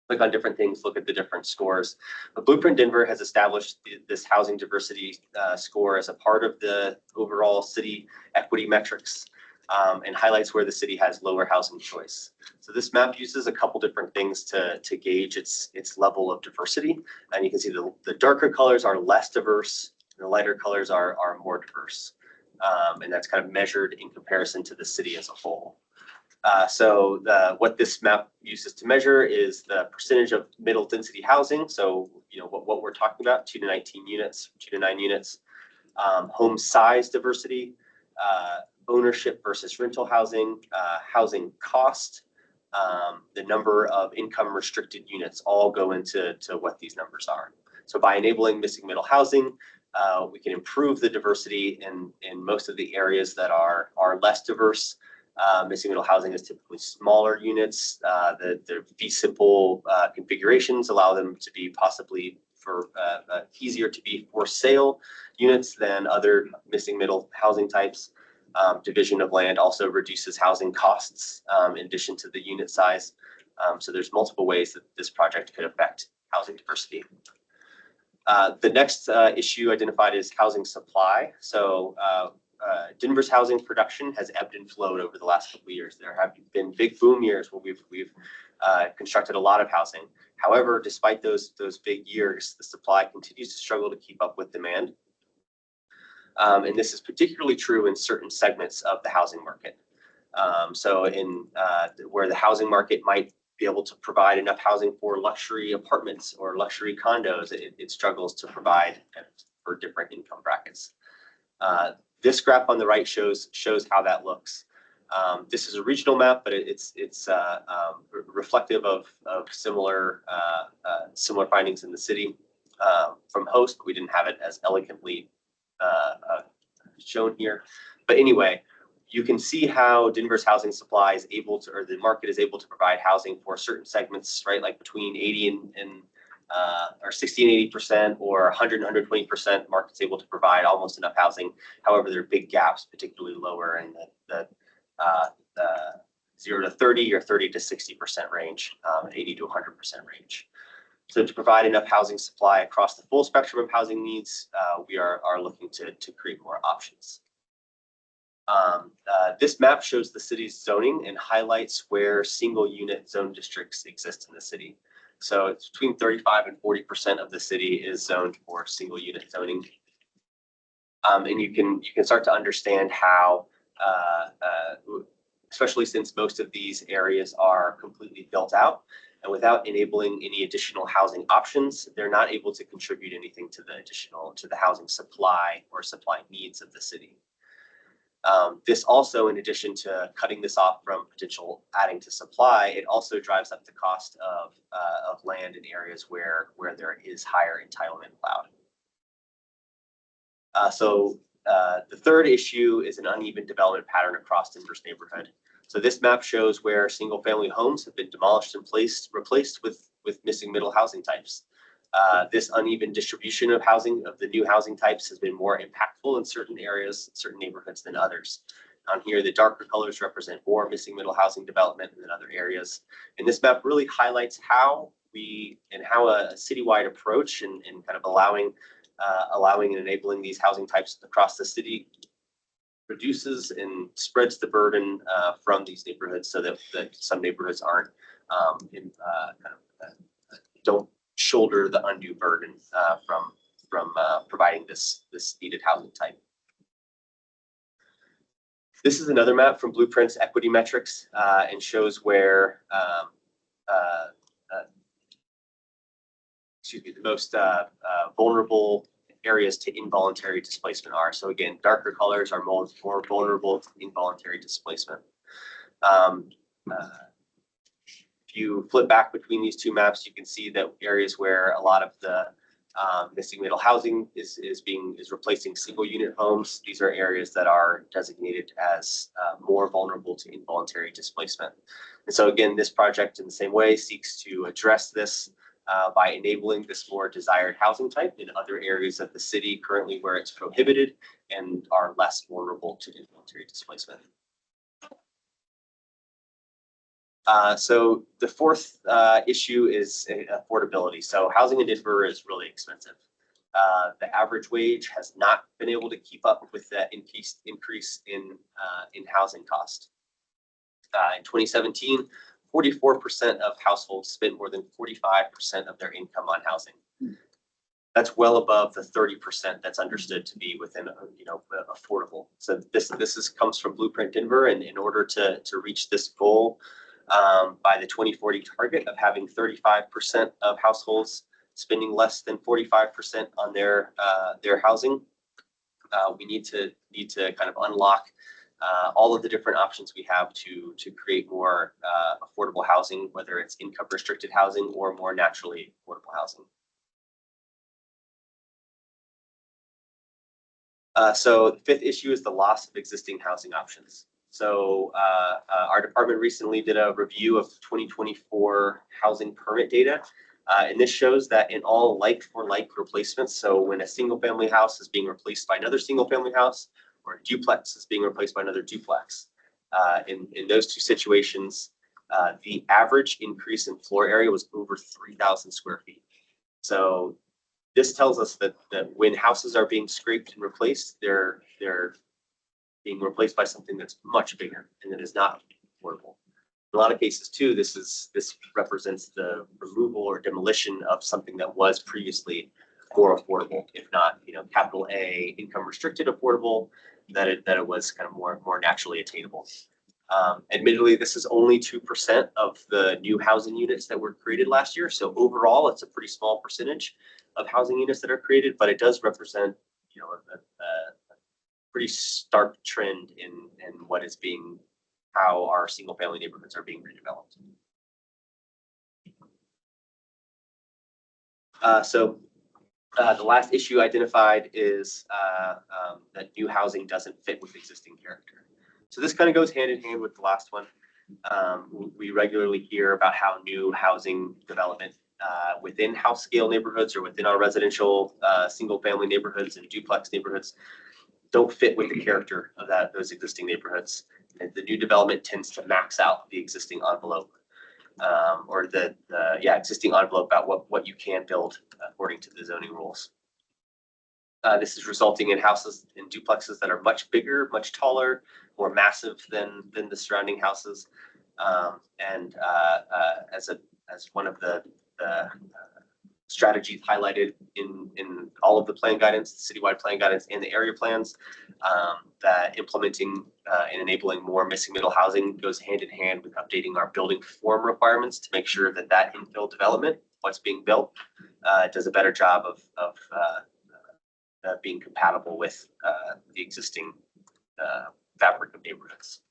click on different things, look at the different scores. But Blueprint Denver has established this housing diversity score as a part of the overall city equity metrics and highlights where the city has lower housing choice. So this map uses a couple different things to gauge its level of diversity. And you can see the darker colors are less diverse, and the lighter colors are more diverse. And that's kind of measured in comparison to the city as a whole. So what this map uses to measure is the percentage of middle density housing. So, you know, what we're talking about, 2 to 19 units, 2 to 9 units, home size diversity, ownership versus rental housing, housing cost, the number of income restricted units all go into what these numbers are. So by enabling missing middle housing, we can improve the diversity in most of the areas that are less diverse. Missing middle housing is typically smaller units. The fee simple configurations allow them to be possibly easier to be for sale units than other missing middle housing types. Division of land also reduces housing costs in addition to the unit size. So there's multiple ways that this project could affect housing diversity. The next issue identified is housing supply. So Denver's housing production has ebbed and flowed over the last couple of years. There have been big boom years where we've constructed a lot of housing. However, despite those big years, the supply continues to struggle to keep up with demand. And this is particularly true in certain segments of the housing market. So in where the housing market might be able to provide enough housing for luxury apartments or luxury condos, it struggles to provide for different income brackets. This graph on the right shows how that looks. This is a regional map, but it's reflective of similar findings in the city from Host. But we didn't have it as elegantly shown here. But anyway, you can see how Denver's housing supply is able to, or the market is able to provide housing for certain segments, right? Like between 80 or 60 and 80%, or 100 and 120%, market's able to provide almost enough housing. However, there are big gaps, particularly lower in the 0 to 30 or 30 to 60% range, 80 to 100% range. So to provide enough housing supply across the full spectrum of housing needs, we are looking to create more options. This map shows the city's zoning and highlights where single unit zone districts exist in the city. So it's between 35 and 40% of the city is zoned for single unit zoning. And you can start to understand how, especially since most of these areas are completely built out, and without enabling any additional housing options, they're not able to contribute anything to the housing supply or supply needs of the city. This also, in addition to cutting this off from potential adding to supply, it also drives up the cost of land in areas where there is higher entitlement allowed. So the third issue is an uneven development pattern across Denver's neighborhood. So this map shows where single family homes have been demolished and replaced with missing middle housing types. This uneven distribution of housing, of the new housing types, has been more impactful in certain areas, certain neighborhoods than others. On here, the darker colors represent more missing middle housing development than other areas. And this map really highlights how a citywide approach and kind of allowing and enabling these housing types across the city reduces and spreads the burden from these neighborhoods, so that some neighborhoods aren't don't shoulder the undue burden from providing this needed housing type. This is another map from Blueprint's equity metrics and shows where the most vulnerable areas to involuntary displacement are. So again, darker colors are more vulnerable to involuntary displacement. If you flip back between these two maps, you can see that areas where a lot of the missing middle housing is replacing single unit homes. These are areas that are designated as more vulnerable to involuntary displacement. And so again, this project in the same way seeks to address this by enabling this more desired housing type in other areas of the city currently where it's prohibited and are less vulnerable to involuntary displacement. So the fourth issue is affordability. So housing in Denver is really expensive. The average wage has not been able to keep up with that increase in housing cost. In 2017, 44% of households spent more than 45% of their income on housing. That's well above the 30% that's understood to be within, affordable. So this comes from Blueprint Denver, and in order to reach this goal by the 2040 target of having 35% of households spending less than 45% on their housing, we need to kind of unlock all of the different options we have to create more affordable housing, whether it's income restricted housing or more naturally affordable housing. So the fifth issue is the loss of existing housing options. So our department recently did a review of 2024 housing permit data. And this shows that in all like-for-like replacements, so when a single-family house is being replaced by another single-family house, or a duplex is being replaced by another duplex, in those two situations, The average increase in floor area was over 3,000 square feet. So this tells us that when houses are being scraped and replaced, they're being replaced by something that's much bigger and that is not affordable. In a lot of cases too, this represents the removal or demolition of something that was previously more affordable, if not, capital A, income restricted affordable, that it was kind of more naturally attainable. Admittedly, this is only 2% of the new housing units that were created last year. So overall, it's a pretty small percentage of housing units that are created, but it does represent, a pretty stark trend in what is how our single family neighborhoods are being redeveloped. The last issue identified is that new housing doesn't fit with existing character. So this kind of goes hand in hand with the last one. We regularly hear about how new housing development within house scale neighborhoods or within our residential single family neighborhoods and duplex neighborhoods don't fit with the character of those existing neighborhoods. And the new development tends to max out the existing envelope or the existing envelope about what you can build according to the zoning rules. This is resulting in houses in duplexes that are much bigger, much taller, more massive than the surrounding houses. As one of the strategies highlighted in all of the plan guidance, the citywide plan guidance and the area plans, that implementing and enabling more missing middle housing goes hand in hand with updating our building form requirements to make sure that infill development, what's being built, does a better job of being compatible with the existing fabric of neighborhoods.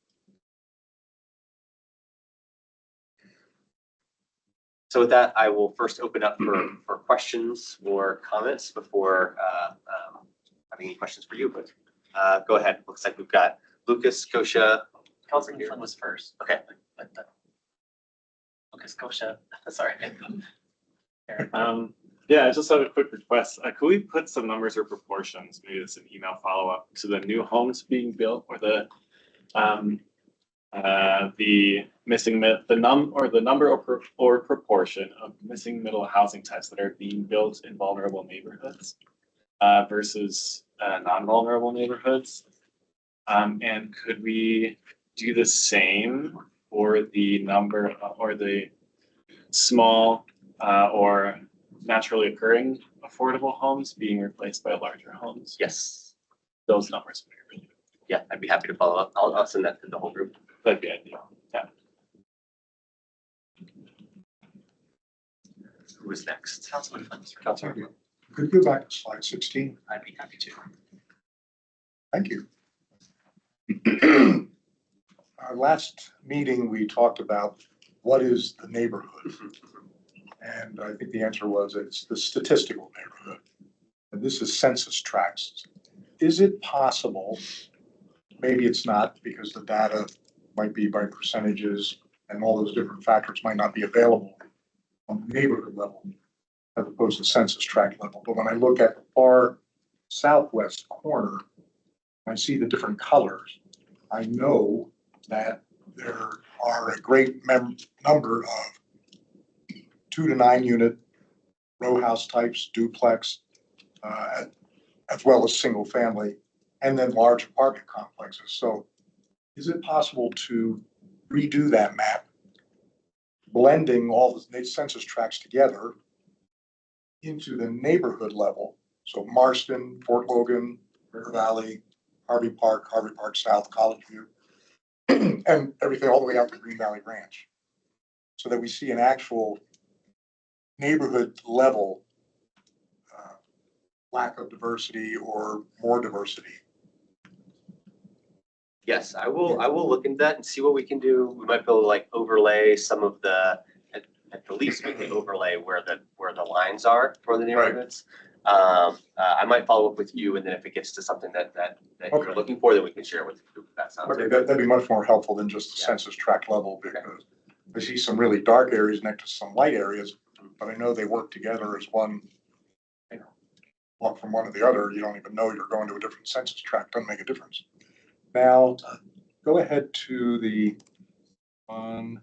So with that, I will first open up for questions or comments before having any questions for you, but go ahead. Looks like we've got Lucas, Kosha. Councilman Flynn was first. Okay. Lucas, Kosha, sorry. Yeah, I just have a quick request. Could we put some numbers or proportions, maybe it's an email follow-up, to the new homes being built or the number or proportion of missing middle housing types that are being built in vulnerable neighborhoods versus non-vulnerable neighborhoods? And could we do the same for the number or the small or naturally occurring affordable homes being replaced by larger homes? Yes. Those numbers would be really good. Yeah, I'd be happy to follow up. I'll send that to the whole group. That'd be ideal. Yeah. Who is next? Councilman Flynn. Could you go back to slide 16? I'd be happy to. Thank you. Our last meeting, we talked about what is the neighborhood. And I think the answer was it's the statistical neighborhood. And this is census tracts. Is it possible, maybe it's not because the data might be by percentages and all those different factors might not be available on the neighborhood level as opposed to census tract level. But when I look at the far southwest corner, I see the different colors. I know that there are a great number of 2 to 9 unit row house types, duplex, as well as single family, and then large apartment complexes. So is it possible to redo that map, blending all the census tracts together into the neighborhood level? So Marston, Fort Logan, River Valley, Harvey Park South, College View, and everything all the way out to Green Valley Ranch, so that we see an actual neighborhood level lack of diversity or more diversity. Yes, I will look into that and see what we can do. We might be able to like overlay some of at the least we can overlay where the lines are for the neighborhoods. I might follow up with you, and then if it gets to something that you're looking for, then we can share with the group. That sounds Okay, good. that'd be much more helpful than just the census tract level, because I see some really dark areas next to some light areas, but I know they work together as one, one from one to the other. You don't even know you're going to a different census tract. Doesn't make a difference. Now, go ahead to the one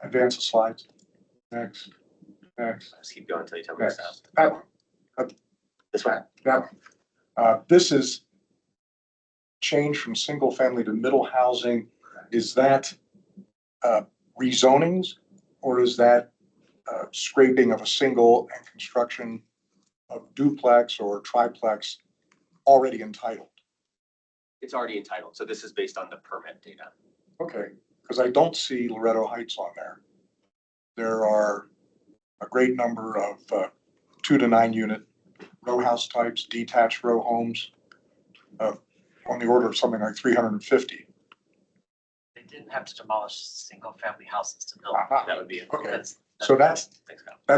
Advance the slides. Next, next. Just keep going until you tell me to stop. Next. That one. This one. That one. This is change from single family to middle housing. Is that rezonings, or is that scraping of a single and construction of duplex or triplex already entitled? It's already entitled, so this is based on the permit data. Okay, because I don't see Loretto Heights on there. There are a great number of 2 to 9 unit row house types, detached row homes, on the order of something like 350. They didn't have to demolish single family houses to build. Aha. That would be. Okay. So that's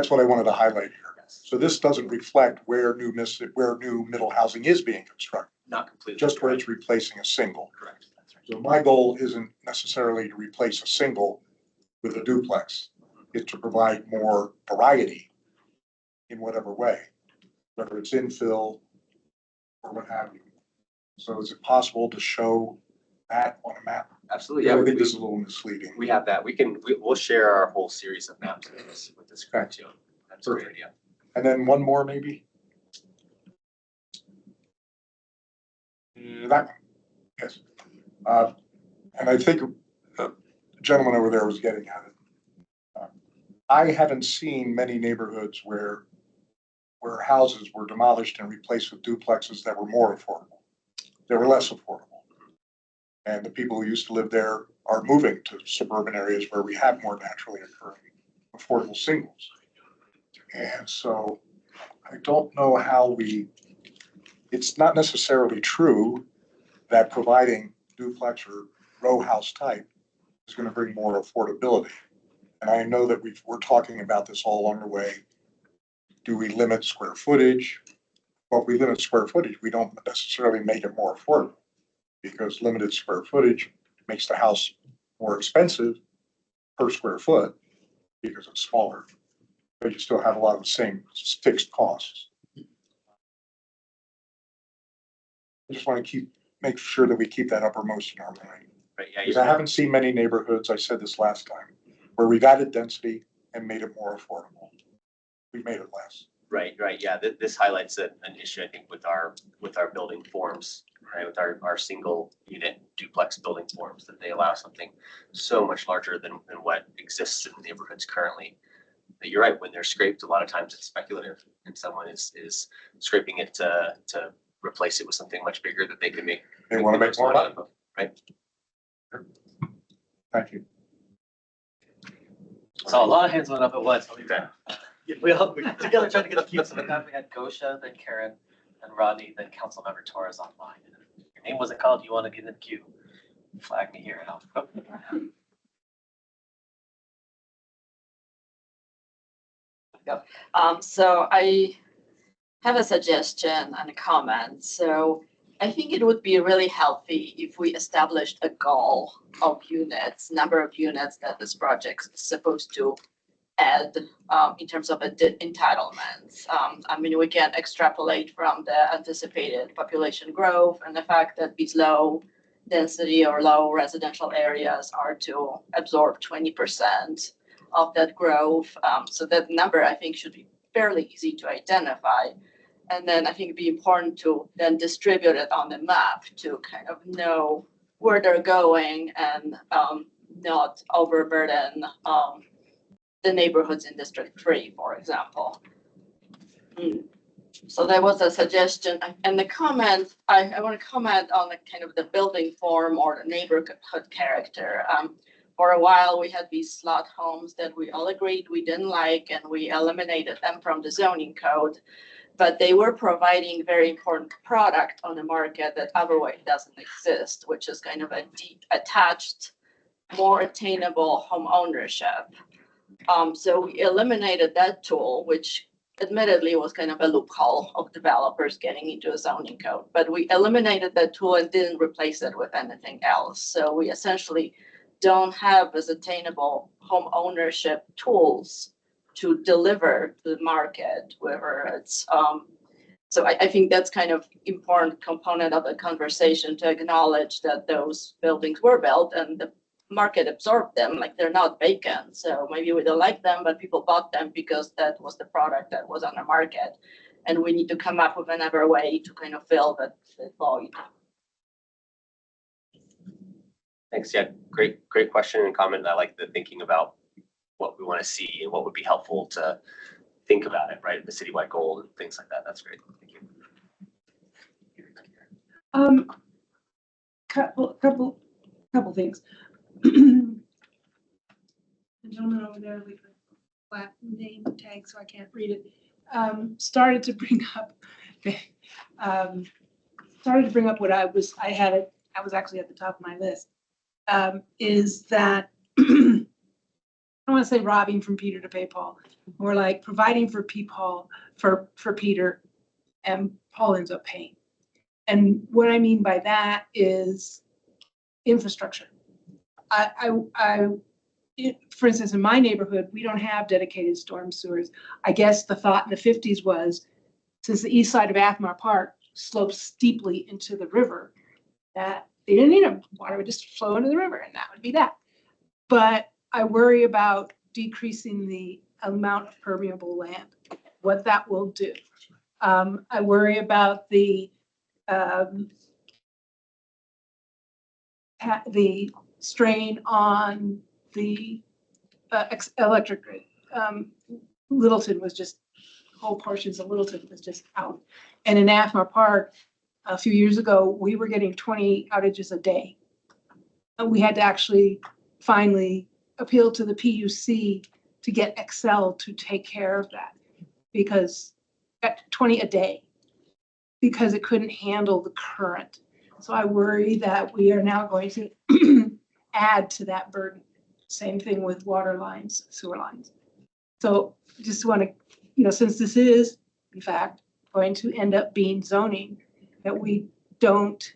what I wanted to highlight here. So this doesn't reflect where new middle housing is being constructed, Not completely. just where it's replacing a single. Correct. That's right. So my goal isn't necessarily to replace a single with a duplex. It's to provide more variety in whatever way, whether it's infill or what have you. So is it possible to show that on a map? Absolutely. I Yeah, think this is a little misleading. we have that. We'll share our whole series of maps with this group too. That's a great idea. And then one more maybe? That one, yes. And I think the gentleman over there was getting at it. I haven't seen many neighborhoods where houses were demolished and replaced with duplexes that were more affordable. They were less affordable. And the people who used to live there are moving to suburban areas where we have more naturally occurring affordable singles. And so I don't know how it's not necessarily true that providing duplex or row house type is going to bring more affordability. And I know that we're talking about this all along the way. Do we limit square footage? Well, if we limit square footage, we don't necessarily make it more affordable, because limited square footage makes the house more expensive per square foot because it's smaller, but you still have a lot of the same fixed costs. I just want to make sure that we keep that uppermost in our mind. Right. Yeah. Because I haven't seen many neighborhoods, I said this last time, where we've added density and made it more affordable. We made it less. Right. Yeah. This highlights an issue, I think, with our building forms, right? With our single unit duplex building forms, that they allow something so much larger than what exists in neighborhoods currently. But you're right. When they're scraped, a lot of times it's speculative, and someone is scraping it to replace it with something much bigger that they can make. They want to make more money. Right. Thank you. So a lot of hands went up at once. We together tried to get a few. So the time we had Gosha, then Karen, then Rodney, then Councilmember Torres online. And if your name wasn't called, you want to be in the queue, flag me here and I'll. Yep. So I have a suggestion and a comment. So I think it would be really healthy if we established a goal of units, number of units that this project is supposed to add in terms of entitlements. I mean, we can extrapolate from the anticipated population growth and the fact that these low density or low residential areas are to absorb 20% of that growth. So that number, I think, should be fairly easy to identify. And then I think it'd be important to then distribute it on the map to kind of know where they're going and not overburden the neighborhoods in District 3, for example. So that was a suggestion. And the comment, I want to comment on the kind of the building form or the neighborhood character. For a while, we had these slot homes that we all agreed we didn't like, and we eliminated them from the zoning code. But they were providing very important product on the market that otherwise doesn't exist, which is kind of a detached, more attainable home ownership. So we eliminated that tool, which admittedly was kind of a loophole of developers getting into a zoning code. But we eliminated that tool and didn't replace it with anything else. So we essentially don't have as attainable home ownership tools to deliver to the market, whether it's so I think that's kind of important component of the conversation, to acknowledge that those buildings were built and the market absorbed them, like they're not vacant. So maybe we don't like them, but people bought them because that was the product that was on the market. And we need to come up with another way to kind of fill that void. Thanks. Yeah, great question and comment. I like the thinking about what we want to see and what would be helpful to think about it, right? The citywide goal and things like that. That's great. Thank you. Couple things. The gentleman over there with the flat name tag, so I can't read it, started to bring up what I was actually at the top of my list, is that I don't want to say robbing from Peter to pay Paul, more like providing for Paul for Peter, and Paul ends up paying. And what I mean by that is infrastructure. For instance, in my neighborhood, we don't have dedicated storm sewers. I guess the thought in the 50s was, since the east side of Athmar Park slopes steeply into the river, that they didn't need them. Water would just flow into the river, and that would be that. But I worry about decreasing the amount of permeable land, what that will do. I worry about the strain on the electric grid. Littleton was just, whole portions of Littleton was just out. And in Athmar Park, a few years ago, we were getting 20 outages a day. And we had to actually finally appeal to the PUC to get Excel to take care of that, because at 20 a day, because it couldn't handle the current. So I worry that we are now going to add to that burden. Same thing with water lines, sewer lines. So just want to, since this is, in fact, going to end up being zoning, that we don't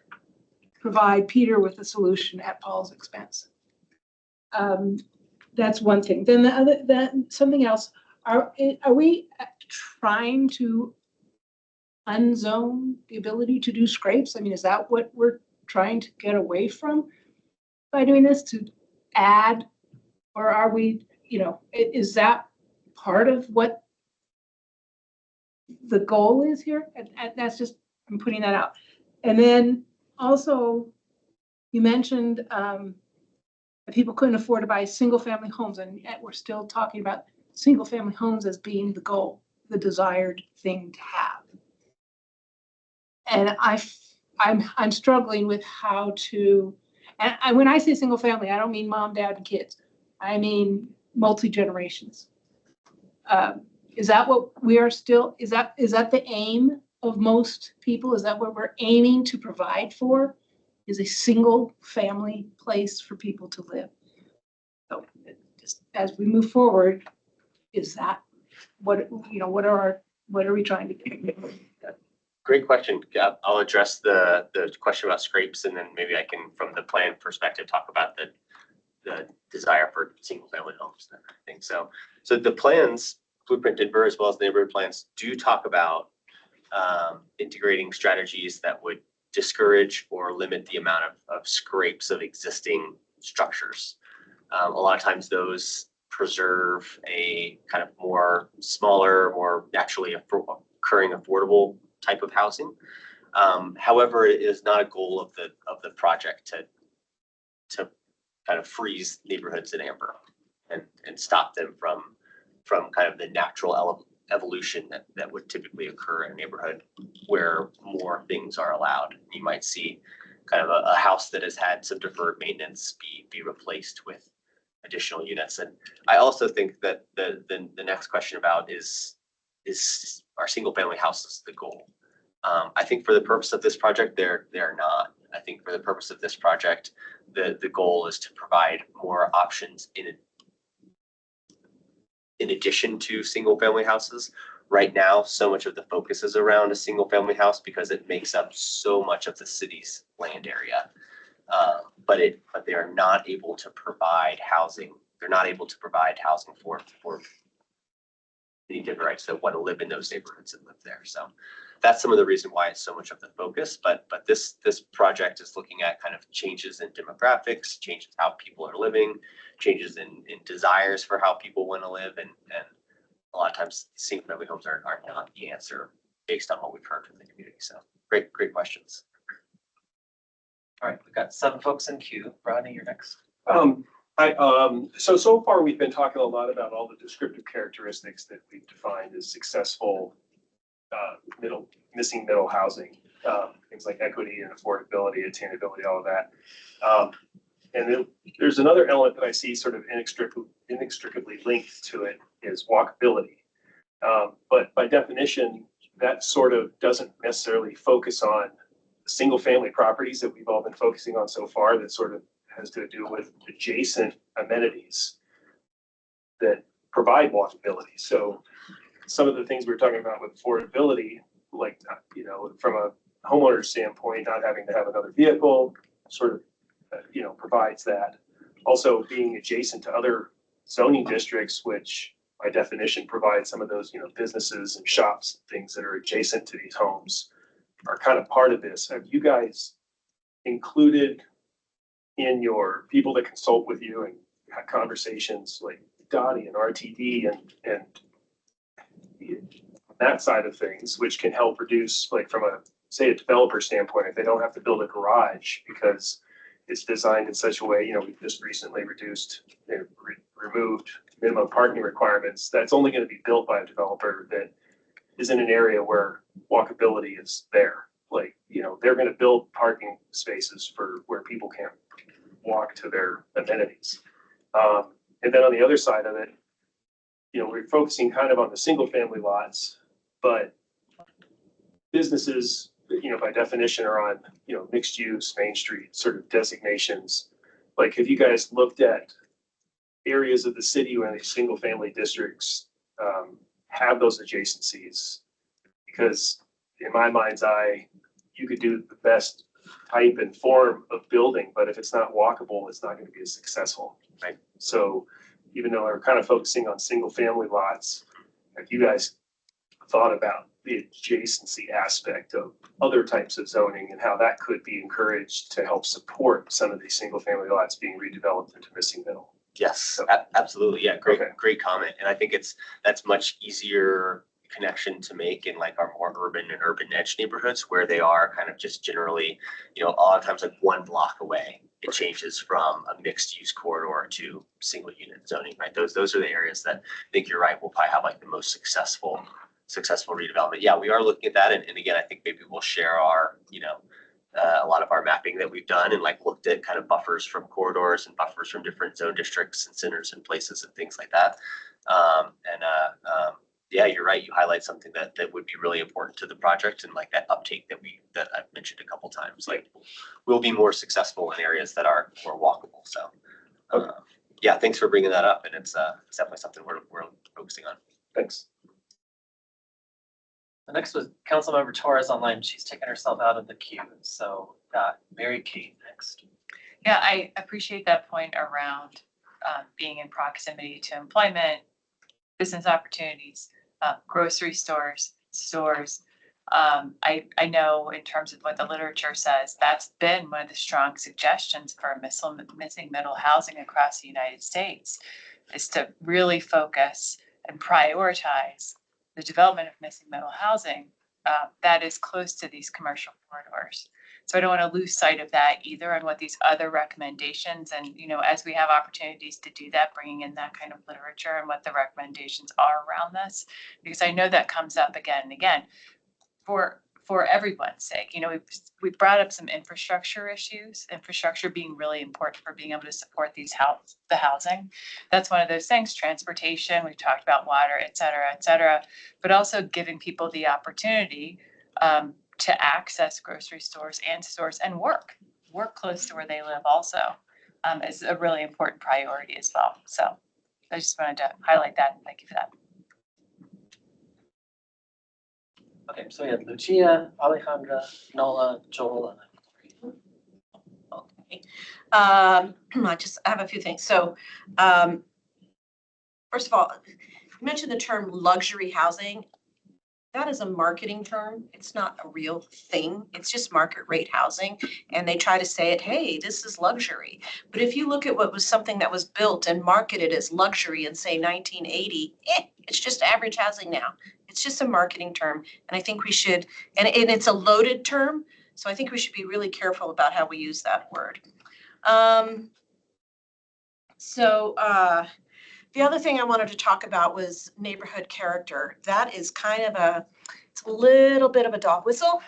provide Peter with a solution at Paul's expense. That's one thing. Then something else, are we trying to unzone the ability to do scrapes? I mean, is that what we're trying to get away from by doing this, to add, or are we, is that part of what the goal is here? And that's just, I'm putting that out. And then also, you mentioned that people couldn't afford to buy single family homes, and yet we're still talking about single family homes as being the goal, the desired thing to have. And I'm struggling with how to, and when I say single family, I don't mean mom, dad, and kids. I mean multi-generations. Is that what we are still, is that the aim of most people? Is that what we're aiming to provide for? Is a single family place for people to live? So just as we move forward, is that what are we trying to do? Great question. Yeah, I'll address the question about scrapes, and then maybe I can, from the plan perspective, talk about the desire for single family homes and everything. So the plans, Blueprint Denver, as well as neighborhood plans, do talk about integrating strategies that would discourage or limit the amount of scrapes of existing structures. A lot of times those preserve a kind of more smaller, more naturally occurring affordable type of housing. However, it is not a goal of the project to kind of freeze neighborhoods in amber and stop them from kind of the natural evolution that would typically occur in a neighborhood where more things are allowed. You might see kind of a house that has had some deferred maintenance be replaced with additional units. And I also think that the next question about is our single family houses the goal? I think for the purpose of this project, they're not. I think for the purpose of this project, the goal is to provide more options in addition to single family houses. Right now, so much of the focus is around a single family house because it makes up so much of the city's land area. But they are not able to provide housing. They're not able to provide housing for any Denverites that want to live in those neighborhoods and live there. So that's some of the reason why it's so much of the focus. But this project is looking at kind of changes in demographics, changes how people are living, changes in desires for how people want to live, and a lot of times single family homes are not the answer based on what we've heard from the community. So great questions. All right, we've got 7 folks in queue. Rodney, you're next. So far, we've been talking a lot about all the descriptive characteristics that we've defined as successful missing middle housing, things like equity and affordability, attainability, all of that. And then there's another element that I see sort of inextricably linked to it is walkability. But by definition, that sort of doesn't necessarily focus on single family properties that we've all been focusing on so far. That sort of has to do with adjacent amenities that provide walkability. So some of the things we were talking about with affordability, like, from a homeowner standpoint, not having to have another vehicle sort of, provides that. Also being adjacent to other zoning districts, which by definition provide some of those, businesses and shops, things that are adjacent to these homes are kind of part of this. Have you guys included in your people that consult with you and have conversations like Dottie and RTD and that side of things, which can help reduce, like from a developer standpoint, if they don't have to build a garage because it's designed in such a way, we've just recently removed minimum parking requirements. That's only going to be built by a developer that is in an area where walkability is there. Like, they're going to build parking spaces for where people can't walk to their amenities. And then on the other side of it, we're focusing kind of on the single family lots, but businesses, by definition are on, mixed use, Main Street sort of designations. Like, have you guys looked at areas of the city where these single family districts have those adjacencies? Because in my mind's eye, you could do the best type and form of building, but if it's not walkable, it's not going to be as successful. Right. So even though we're kind of focusing on single family lots, have you guys thought about the adjacency aspect of other types of zoning and how that could be encouraged to help support some of these single family lots being redeveloped into missing middle? Yes, absolutely. Yeah, great comment. And I think that's much easier connection to make in like our more urban and urban edge neighborhoods where they are kind of just generally, a lot of times like 1 block away. It changes from a mixed use corridor to single unit zoning, right? Those are the areas that I think you're right, will probably have like the most successful redevelopment. Yeah, we are looking at that. And again, I think maybe we'll share our, a lot of our mapping that we've done and like looked at kind of buffers from corridors and buffers from different zone districts and centers and places and things like that. Yeah, you're right. You highlight something that would be really important to the project and like that uptake that I've mentioned a couple times. Like, we'll be more successful in areas that are more walkable. So, yeah, thanks for bringing that up, and it's definitely something we're focusing on. Thanks. The next was Councilmember Torres online. She's taken herself out of the queue. So got Mary Kate next. Yeah, I appreciate that point around being in proximity to employment, business opportunities, grocery stores. I know in terms of what the literature says, that's been one of the strong suggestions for missing middle housing across the United States, is to really focus and prioritize the development of missing middle housing that is close to these commercial corridors. So I don't want to lose sight of that either, and what these other recommendations, and as we have opportunities to do that, bringing in that kind of literature and what the recommendations are around this, because I know that comes up again and again for everyone's sake. We've brought up some infrastructure issues, infrastructure being really important for being able to support the housing. That's one of those things. Transportation, we've talked about water, et cetera, but also giving people the opportunity to access grocery stores and work close to where they live also is a really important priority as well. So I just wanted to highlight that. Thank you for that. Okay, so we have Lucia, Alejandra, Nola, Joel, and Okay. I have a few things. So first of all, you mentioned the term luxury housing. that is a marketing term. It's not a real thing. It's just market rate housing. And they try to say it, hey, this is luxury. But if you look at what was something that was built and marketed as luxury in say 1980, it's just average housing now. It's just a marketing term. And I think we should, and it's a loaded term. So I think we should be really careful about how we use that word. The other thing I wanted to talk about was neighborhood character. That is kind of it's a little bit of a dog whistle.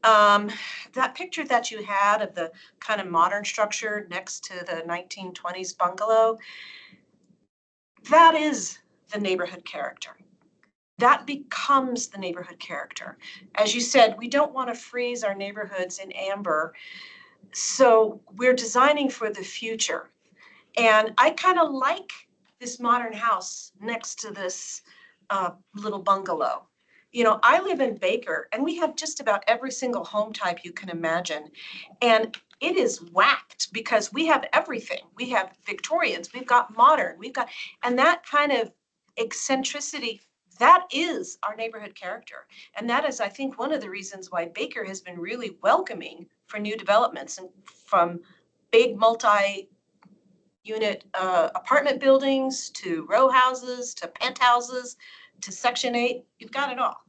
That picture that you had of the kind of modern structure next to the 1920s bungalow, that is the neighborhood character. That becomes the neighborhood character. As you said, we don't want to freeze our neighborhoods in amber. So we're designing for the future. And I kind of like this modern house next to this little bungalow. You know, I live in Baker and we have just about every single home type you can imagine. And it is whacked because we have everything. We have Victorians, we've got modern, and that kind of eccentricity, that is our neighborhood character. And that is, I think, one of the reasons why Baker has been really welcoming for new developments, and from big multi-unit apartment buildings to row houses to penthouses to Section 8, you've got it all.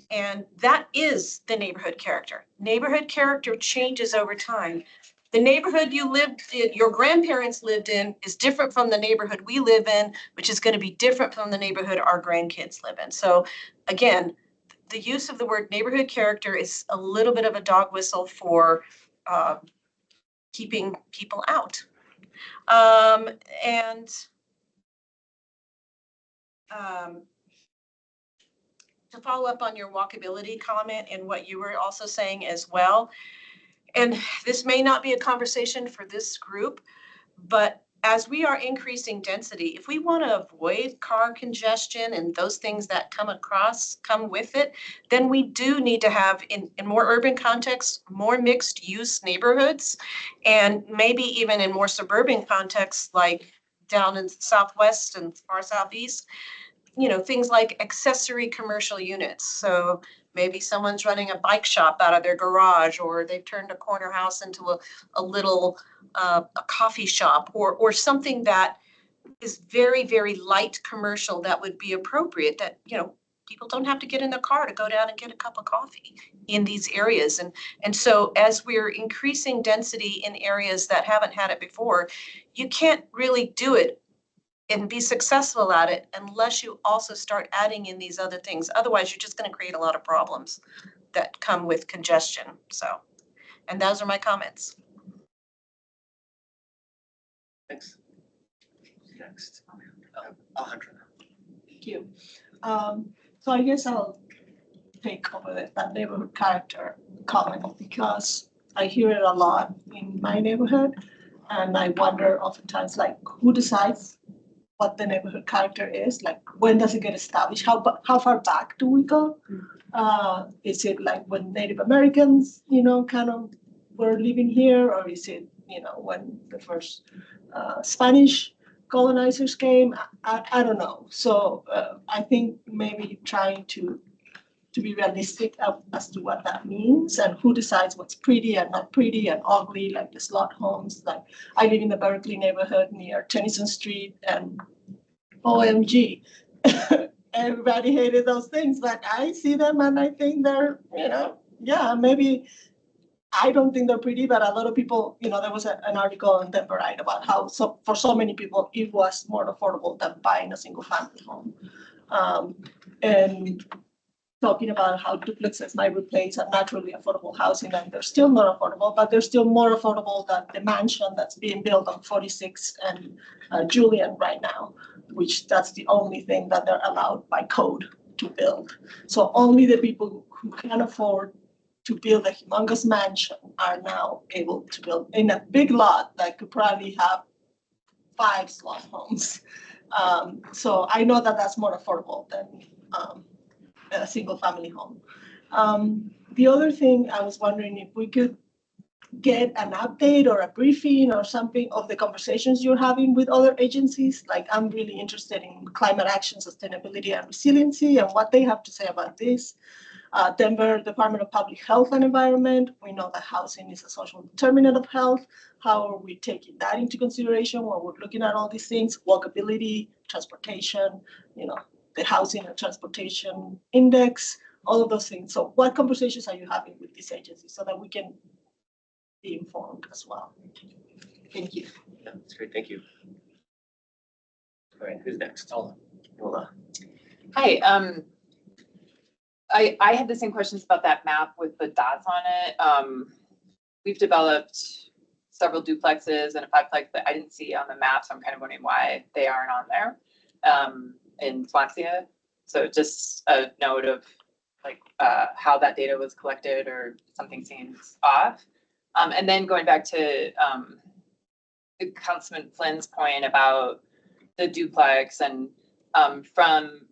And that is the neighborhood character. Neighborhood character changes over time. The neighborhood you lived in, your grandparents lived in, is different from the neighborhood we live in, which is going to be different from the neighborhood our grandkids live in. So again, the use of the word neighborhood character is a little bit of a dog whistle for keeping people out. To follow up on your walkability comment and what you were also saying as well, and this may not be a conversation for this group, but as we are increasing density, if we want to avoid car congestion and those things that come with it, then we do need to have, in more urban contexts, more mixed use neighborhoods, and maybe even in more suburban contexts, like down in Southwest and far Southeast, you know, things like accessory commercial units. So maybe someone's running a bike shop out of their garage, or they've turned a corner house into a little a coffee shop, or something that is very, very light commercial that would be appropriate, that, you know, people don't have to get in their car to go down and get a cup of coffee in these areas. And so as we're increasing density in areas that haven't had it before, you can't really do it and be successful at it unless you also start adding in these other things. Otherwise, you're just going to create a lot of problems that come with congestion. So, and those are my comments. Thanks. Next. Alejandra. Thank you. So I guess I'll take over that neighborhood character comment, because I hear it a lot in my neighborhood, and I wonder oftentimes, like, who decides what the neighborhood character is? Like, when does it get established? How far back do we go? Is it like when Native Americans, you know, kind of were living here, or is it, you know, when the first Spanish colonizers came? I don't know. So I think maybe trying to be realistic as to what that means, and who decides what's pretty and not pretty and ugly, like the slot homes. Like, I live in the Berkeley neighborhood near Tennyson Street, and OMG, everybody hated those things, but I see them and I think they're, you know, yeah, maybe I don't think they're pretty, but a lot of people, you know, there was an article in Denver, right, about how for so many people it was more affordable than buying a single family home. And talking about how duplexes might replace a naturally affordable housing, and they're still not affordable, but they're still more affordable than the mansion that's being built on 46 and Julian right now, which that's the only thing that they're allowed by code to build. So only the people who can afford to build a humongous mansion are now able to build in a big lot that could probably have 5 slot homes. So I know that that's more affordable than a single family home. The other thing I was wondering if we could get an update or a briefing or something of the conversations you're having with other agencies. Like, I'm really interested in climate action, sustainability, and resiliency and what they have to say about this. Denver Department of Public Health and Environment, we know that housing is a social determinant of health. How are we taking that into consideration when we're looking at all these things? Walkability, transportation, the housing and transportation index, all of those things. So what conversations are you having with these agencies so that we can be informed as well? Thank you. Yeah, that's great. Thank you. All right, who's next? Nola. Hi, I had the same questions about that map with the dots on it. We've developed several duplexes and a fiveplex that I didn't see on the map, so I'm kind of wondering why they aren't on there in Swansea. So just a note of like how that data was collected or something seems off. And then going back to Councilman Flynn's point about the duplex and from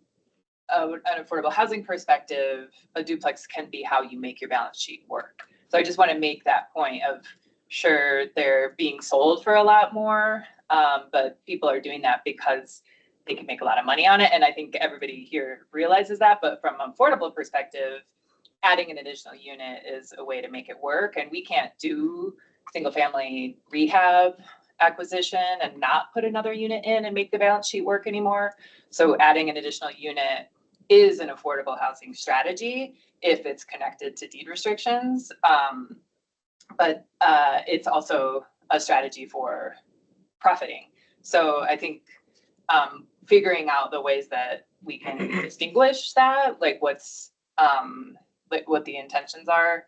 an affordable housing perspective, a duplex can be how you make your balance sheet work. So I just want to make that point of sure they're being sold for a lot more, but people are doing that because they can make a lot of money on it. And I think everybody here realizes that, but from an affordable perspective, adding an additional unit is a way to make it work. And we can't do single family rehab acquisition and not put another unit in and make the balance sheet work anymore. So adding an additional unit is an affordable housing strategy if it's connected to deed restrictions. But it's also a strategy for profiting. So I think figuring out the ways that we can distinguish that, like what's like what the intentions are,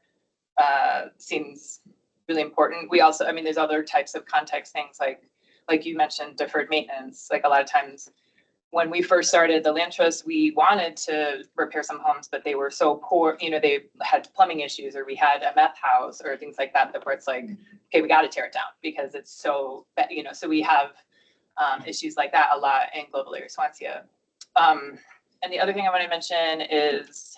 seems really important. We also, I mean, there's other types of context things like you mentioned, deferred maintenance. Like a lot of times when we first started the land trust, we wanted to repair some homes, but they were so poor, they had plumbing issues or we had a meth house or things like that, where it's like, okay, we got to tear it down because it's so bad, so we have issues like that a lot in Global Area Swansea. And the other thing I want to mention is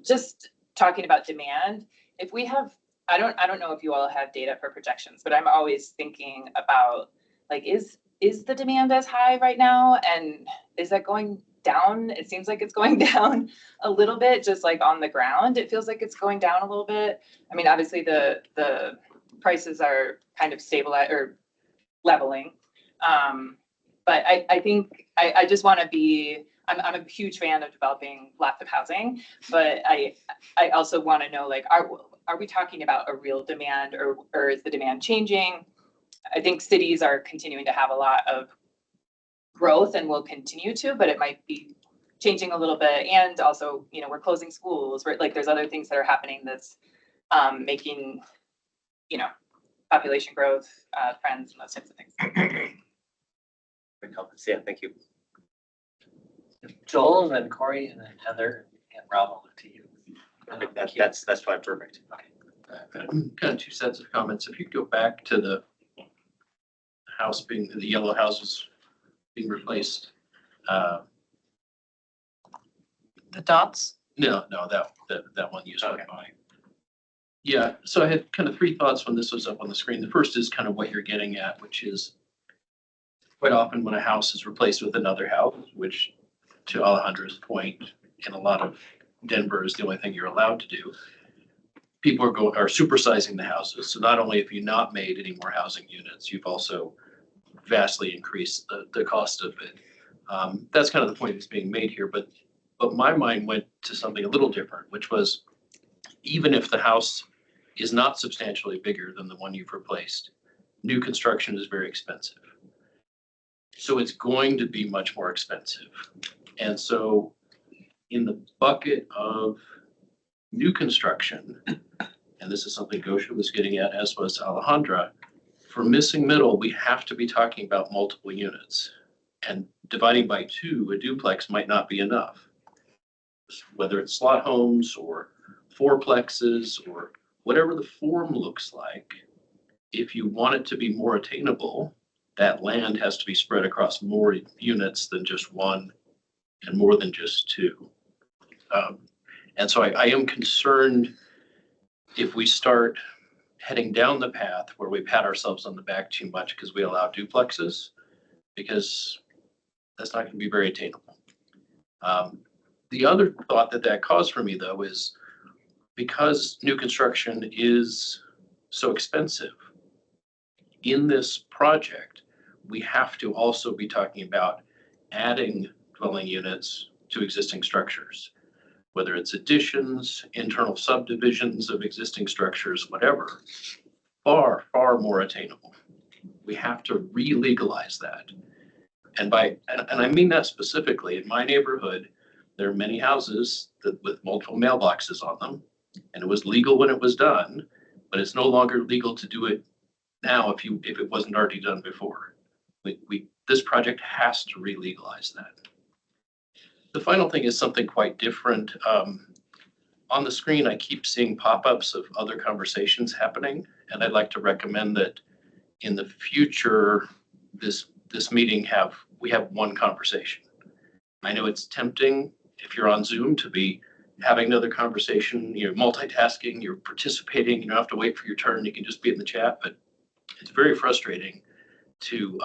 just talking about demand. If we have, I don't know if you all have data for projections, but I'm always thinking about like, is the demand as high right now? And is that going down? It seems like it's going down a little bit, just like on the ground. It feels like it's going down a little bit. I mean, obviously the prices are kind of stabilized or leveling. But I think I just want to be, I'm a huge fan of developing lots of housing, but I also want to know, like, are we talking about a real demand or is the demand changing? I think cities are continuing to have a lot of growth and will continue to, but it might be changing a little bit. And also, we're closing schools, right? Like there's other things that are happening that's making, population growth, trends and those types of things. Great comments. Yeah, thank you. Joel and then Corey and then Heather and Rob, I'll look to you. That's fine. Perfect. Kind of two sets of comments. If you go back to the house the yellow house was being replaced. The dots? No, that one you spoke by. Yeah, so I had kind of three thoughts when this was up on the screen. The first is kind of what you're getting at, which is quite often when a house is replaced with another house, which to Alejandra's point, in a lot of Denver is the only thing you're allowed to do. People are supersizing the houses. So not only have you not made any more housing units, you've also vastly increased the cost of it. That's kind of the point that's being made here. But my mind went to something a little different, which was even if the house is not substantially bigger than the one you've replaced, new construction is very expensive. So it's going to be much more expensive. And so in the bucket of new construction, and this is something Gosha was getting at, as was Alejandra, for missing middle, we have to be talking about multiple units. And dividing by 2, a duplex might not be enough. Whether it's slot homes or fourplexes or whatever the form looks like, if you want it to be more attainable, that land has to be spread across more units than just one and more than just 2. And so I am concerned if we start heading down the path where we pat ourselves on the back too much because we allow duplexes, because that's not going to be very attainable. The other thought that caused for me, though, is because new construction is so expensive, in this project, we have to also be talking about adding dwelling units to existing structures, whether it's additions, internal subdivisions of existing structures, whatever, far, far more attainable. We have to re-legalize that. And I mean that specifically. In my neighborhood, there are many houses with multiple mailboxes on them, and it was legal when it was done, but it's no longer legal to do it now if it wasn't already done before. This project has to re-legalize that. The final thing is something quite different. On the screen, I keep seeing pop-ups of other conversations happening, and I'd like to recommend that in the future, this meeting we have one conversation. I know it's tempting if you're on Zoom to be having another conversation, you're multitasking, you're participating, you don't have to wait for your turn, you can just be in the chat, but it's very frustrating to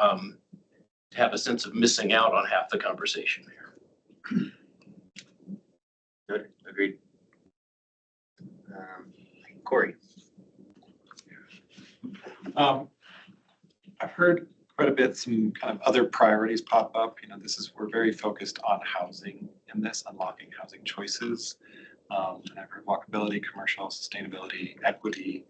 have a sense of missing out on half the conversation here. Good, agreed. Corey. I've heard quite a bit, some kind of other priorities pop up. We're very focused on housing in this, unlocking housing choices. And I've heard walkability, commercial, sustainability, equity.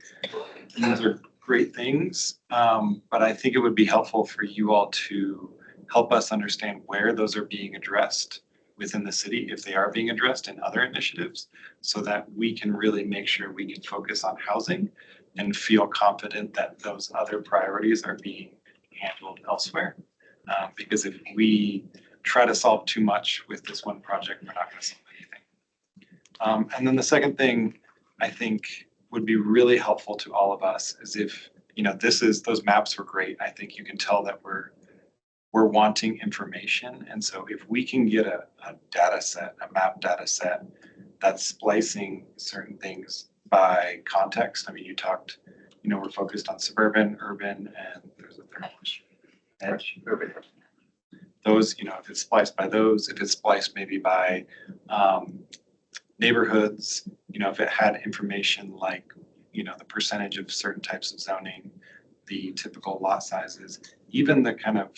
Those are great things. But I think it would be helpful for you all to help us understand where those are being addressed within the city, if they are being addressed in other initiatives, so that we can really make sure we can focus on housing and feel confident that those other priorities are being handled elsewhere. Because if we try to solve too much with this one project, we're not going to solve anything. And then the second thing I think would be really helpful to all of us is if, those maps were great. I think you can tell that we're wanting information. And so if we can get a data set, a map data set that's splicing certain things by context. I mean, you talked, we're focused on suburban, urban, and there's a third one. Edge, urban. Those, if it's spliced by those, if it's spliced maybe by neighborhoods, if it had information like, the percentage of certain types of zoning, the typical lot sizes, even the kind of,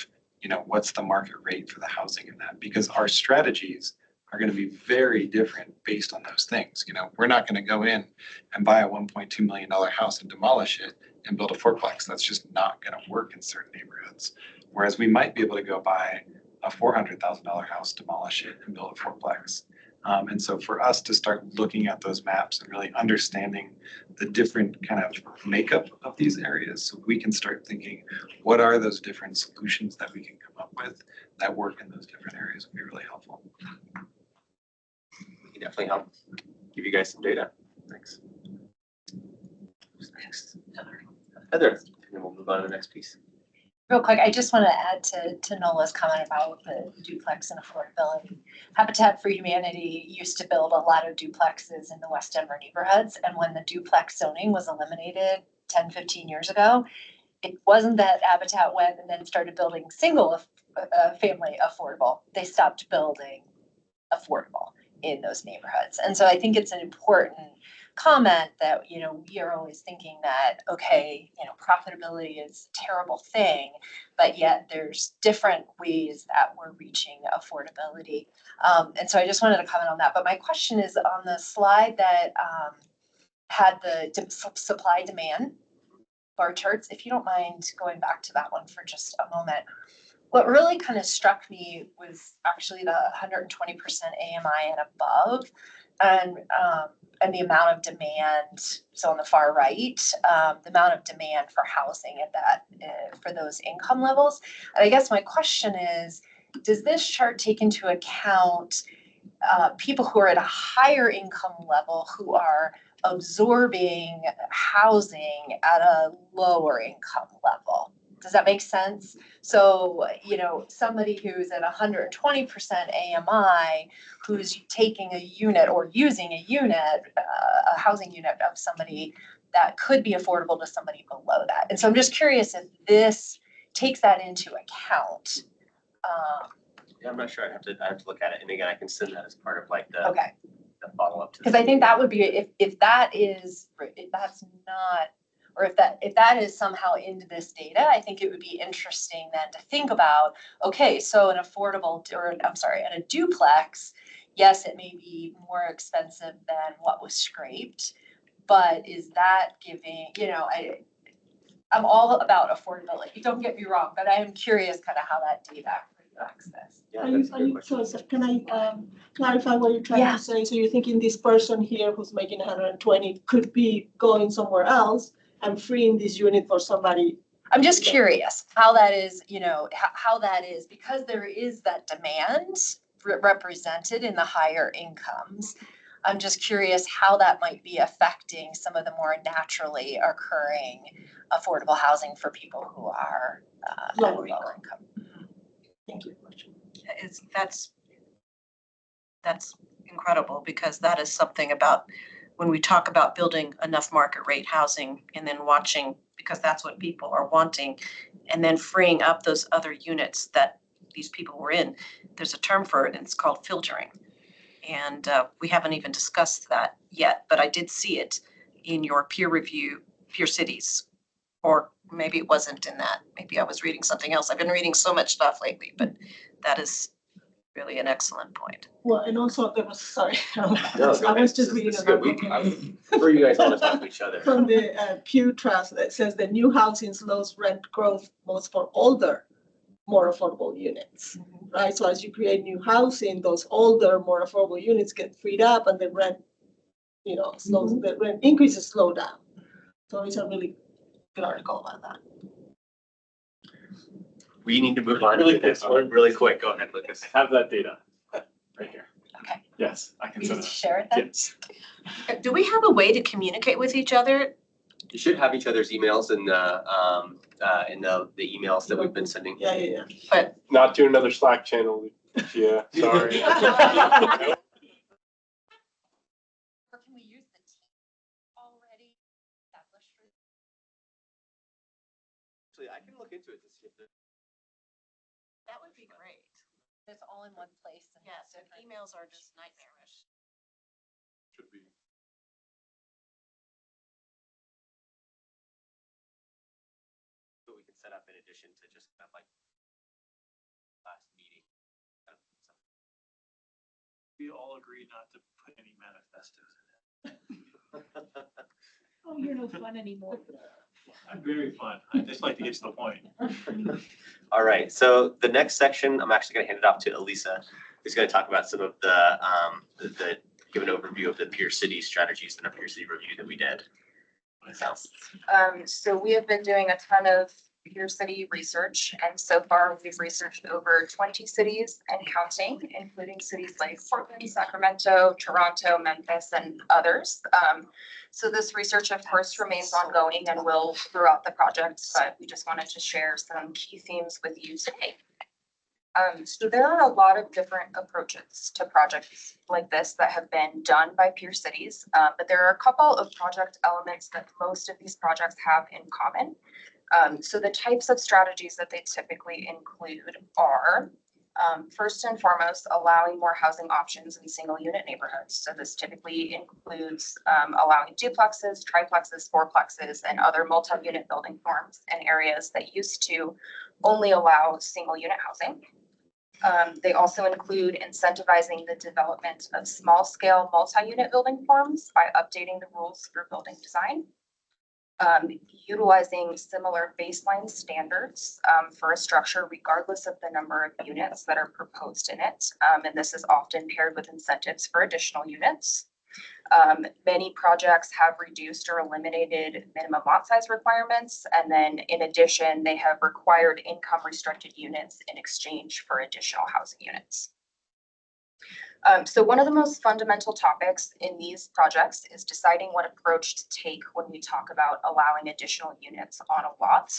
what's the market rate for the housing in that? Because our strategies are going to be very different based on those things. We're not going to go in and buy a $1.2 million house and demolish it and build a fourplex. That's just not going to work in certain neighborhoods. Whereas we might be able to go buy a $400,000 house, demolish it, and build a fourplex. And so for us to start looking at those maps and really understanding the different kind of makeup of these areas, so we can start thinking, what are those different solutions that we can come up with that work in those different areas would be really helpful. We can definitely help give you guys some data. Thanks. Who's next? Heather, and then we'll move on to the next piece. Real quick, I just want to add to Nola's comment about the duplex and affordability. Habitat for Humanity used to build a lot of duplexes in the West Denver neighborhoods. And when the duplex zoning was eliminated 10, 15 years ago, it wasn't that Habitat went and then started building single family affordable. They stopped building affordable in those neighborhoods. And so I think it's an important comment that, we are always thinking that, okay, profitability is a terrible thing, but yet there's different ways that we're reaching affordability. And so I just wanted to comment on that. But my question is on the slide that had the supply demand bar charts, if you don't mind going back to that one for just a moment. What really kind of struck me was actually the 120% AMI and above, and the amount of demand. So on the far right, the amount of demand for housing at that for those income levels. And I guess my question is, does this chart take into account people who are at a higher income level who are absorbing housing at a lower income level? Does that make sense? So, somebody who's at 120% AMI, who's taking a unit or using a unit, a housing unit of somebody that could be affordable to somebody below that. And so I'm just curious if this takes that into account. Yeah, I'm not sure. I have to look at it. And again, I can send that as part of like the, Okay. the follow-up to. Because I think that would be, if that's not, or if that is somehow into this data, I think it would be interesting then to think about, okay, so an affordable, or I'm sorry, and a duplex, yes, it may be more expensive than what was scraped, but is that giving, I'm all about affordability, don't get me wrong, but I am curious kind of how that data reflects this. Yeah, Are that's a good you, question. so can I clarify what you're trying Yeah. to say? So you're thinking this person here who's making 120 could be going somewhere else and freeing this unit for somebody? I'm just curious how that is, how that is, because there is that demand represented in the higher incomes. I'm just curious how that might be affecting some of the more naturally occurring affordable housing for people who are at Lower lower income. Thank you. That's incredible, because that is something about when we talk about building enough market rate housing and then watching, because that's what people are wanting, and then freeing up those other units that these people were in. There's a term for it, and it's called filtering. And we haven't even discussed that yet, but I did see it in your peer review, Peer Cities, or maybe it wasn't in that. Maybe I was reading something else. I've been reading so much stuff lately, but that is really an excellent point. Well, and also there was, sorry, No, I was just reading this is good. For you guys all to talk to each other. from the Pew Trust that says the new housing slows rent growth most for older, more affordable units, right? So as you create new housing, those older, more affordable units get freed up and the rent, slows, the rent increases slow down. So it's a really good article about that. We need to move on to this one really quick. Go ahead, Lucas. Have that data right here. Okay. Yes, I can We send just it. share it then? Yes. Do we have a way to communicate with each other? You should have each other's emails in the emails that we've been sending. Yeah. But Not do another Slack channel, yeah, sorry. Or can we use the team already established for Actually, I can look into it to see if there. that would be great. It's all in one place. And yes, and emails are just nightmarish. Should be. What we can set up in addition to just kind of like last meeting. We all agree not to put any manifestos in it. Oh, you're no fun anymore. I'm very fun. I just like to get to the point. All right, so the next section, I'm actually gonna hand it off to Elisa, who's gonna talk about some of the give an overview of the Peer City strategies and our Peer City review that we did. So we have been doing a ton of Peer City research, and so far we've researched over 20 cities and counting, including cities like Portland, Sacramento, Toronto, Memphis, and others. So this research, of course, remains ongoing and will throughout the project, but we just wanted to share some key themes with you today. So there are a lot of different approaches to projects like this that have been done by Peer Cities, but there are a couple of project elements that most of these projects have in common. So the types of strategies that they typically include are, first and foremost, allowing more housing options in single unit neighborhoods. So this typically includes allowing duplexes, triplexes, fourplexes, and other multi-unit building forms in areas that used to only allow single unit housing. They also include incentivizing the development of small-scale multi-unit building forms by updating the rules for building design. Utilizing similar baseline standards for a structure regardless of the number of units that are proposed in it. And this is often paired with incentives for additional units. Many projects have reduced or eliminated minimum lot size requirements. And then in addition, they have required income restricted units in exchange for additional housing units. So one of the most fundamental topics in these projects is deciding what approach to take when we talk about allowing additional units on a lot.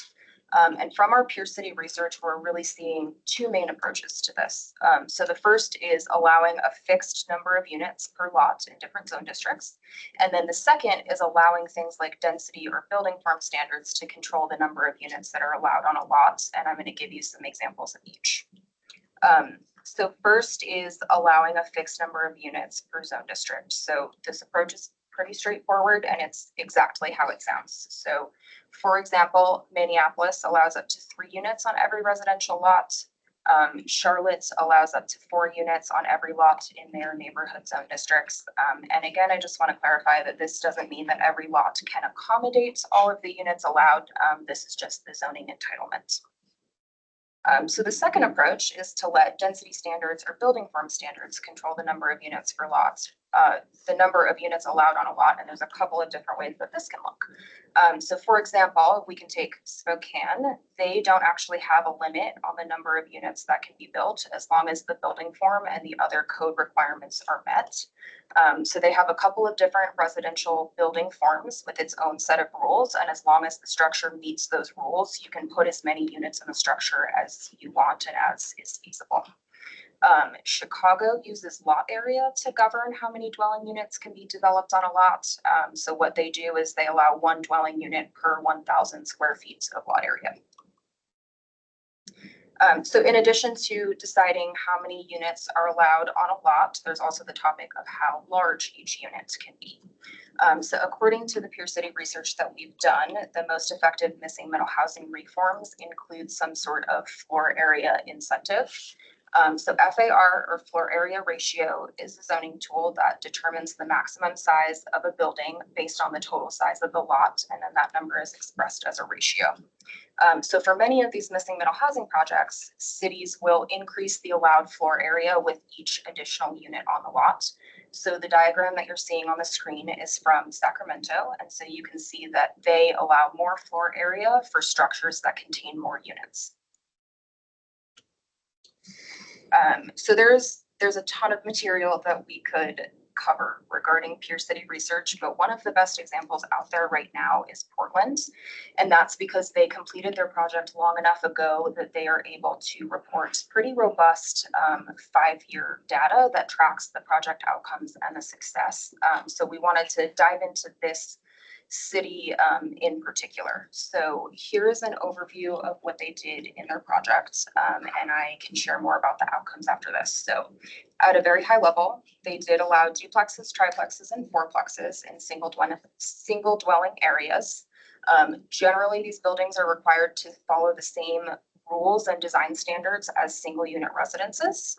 And from our peer city research, we're really seeing two main approaches to this. So the first is allowing a fixed number of units per lot in different zone districts. And then the second is allowing things like density or building form standards to control the number of units that are allowed on a lot. And I'm going to give you some examples of each. So first is allowing a fixed number of units per zone district. So this approach is pretty straightforward and it's exactly how it sounds. So for example, Minneapolis allows up to 3 units on every residential lot. Charlotte allows up to 4 units on every lot in their neighborhood zone districts. And again, I just want to clarify that this doesn't mean that every lot can accommodate all of the units allowed. This is just the zoning entitlement. So the second approach is to let density standards or building form standards control the number of units per lots, the number of units allowed on a lot. And there's a couple of different ways that this can look. So for example, we can take Spokane. They don't actually have a limit on the number of units that can be built as long as the building form and the other code requirements are met. So they have a couple of different residential building forms with its own set of rules. And as long as the structure meets those rules, you can put as many units in the structure as you want and as is feasible. Chicago uses lot area to govern how many dwelling units can be developed on a lot. So what they do is they allow 1 dwelling unit per 1,000 square feet of lot area. So in addition to deciding how many units are allowed on a lot, there's also the topic of how large each unit can be. So according to the Peer City research that we've done, the most effective missing middle housing reforms include some sort of floor area incentive. So FAR, or floor area ratio, is a zoning tool that determines the maximum size of a building based on the total size of the lot, and then that number is expressed as a ratio. So for many of these missing middle housing projects, cities will increase the allowed floor area with each additional unit on the lot. So the diagram that you're seeing on the screen is from Sacramento, and so you can see that they allow more floor area for structures that contain more units. So there's a ton of material that we could cover regarding Peer City research, but one of the best examples out there right now is Portland. And that's because they completed their project long enough ago that they are able to report pretty robust 5-year data that tracks the project outcomes and the success. So we wanted to dive into this city in particular. So here is an overview of what they did in their project, and I can share more about the outcomes after this. So at a very high level, they did allow duplexes, triplexes, and fourplexes in single dwelling areas. Generally, these buildings are required to follow the same rules and design standards as single unit residences.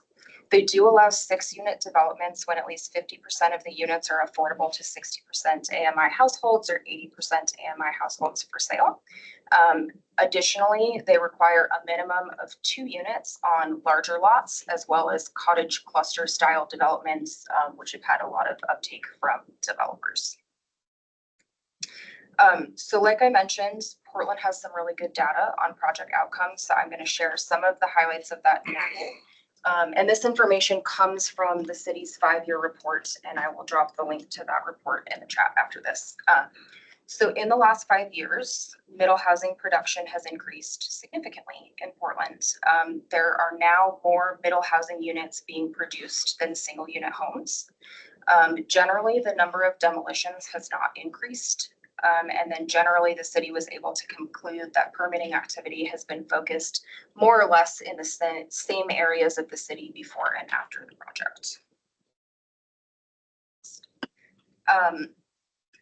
They do allow 6-unit developments when at least 50% of the units are affordable to 60% AMI households or 80% AMI households for sale. Additionally, they require a minimum of 2 units on larger lots, as well as cottage cluster style developments, which have had a lot of uptake from developers. So like I mentioned, Portland has some really good data on project outcomes, so I'm going to share some of the highlights of that now. And this information comes from the city's 5-year report, and I will drop the link to that report in the chat after this. So in the last 5 years, middle housing production has increased significantly in Portland. There are now more middle housing units being produced than single unit homes. Generally, the number of demolitions has not increased. And then generally the city was able to conclude that permitting activity has been focused more or less in the same areas of the city before and after the project.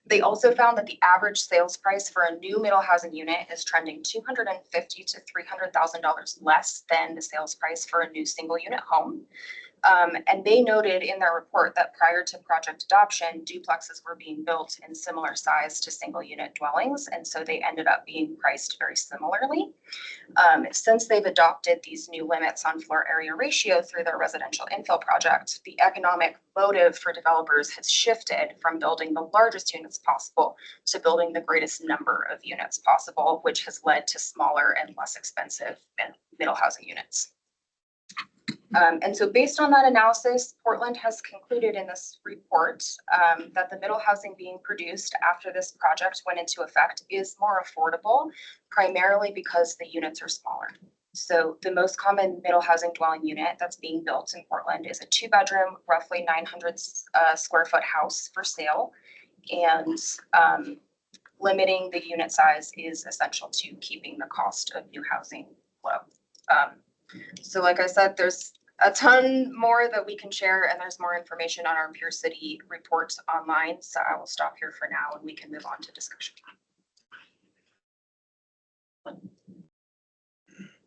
They also found that the average sales price for a new middle housing unit is trending $250,000 to $300,000 less than the sales price for a new single unit home. And they noted in their report that prior to project adoption, duplexes were being built in similar size to single unit dwellings, and so they ended up being priced very similarly. Since they've adopted these new limits on floor area ratio through their residential infill project, the economic motive for developers has shifted from building the largest units possible to building the greatest number of units possible, which has led to smaller and less expensive middle housing units. And so based on that analysis, Portland has concluded in this report that the middle housing being produced after this project went into effect is more affordable, primarily because the units are smaller. So the most common middle housing dwelling unit that's being built in Portland is a 2-bedroom, roughly 900 square foot house for sale. And limiting the unit size is essential to keeping the cost of new housing low. So like I said, there's a ton more that we can share, and there's more information on our Pier City report online. So I will stop here for now and we can move on to discussion.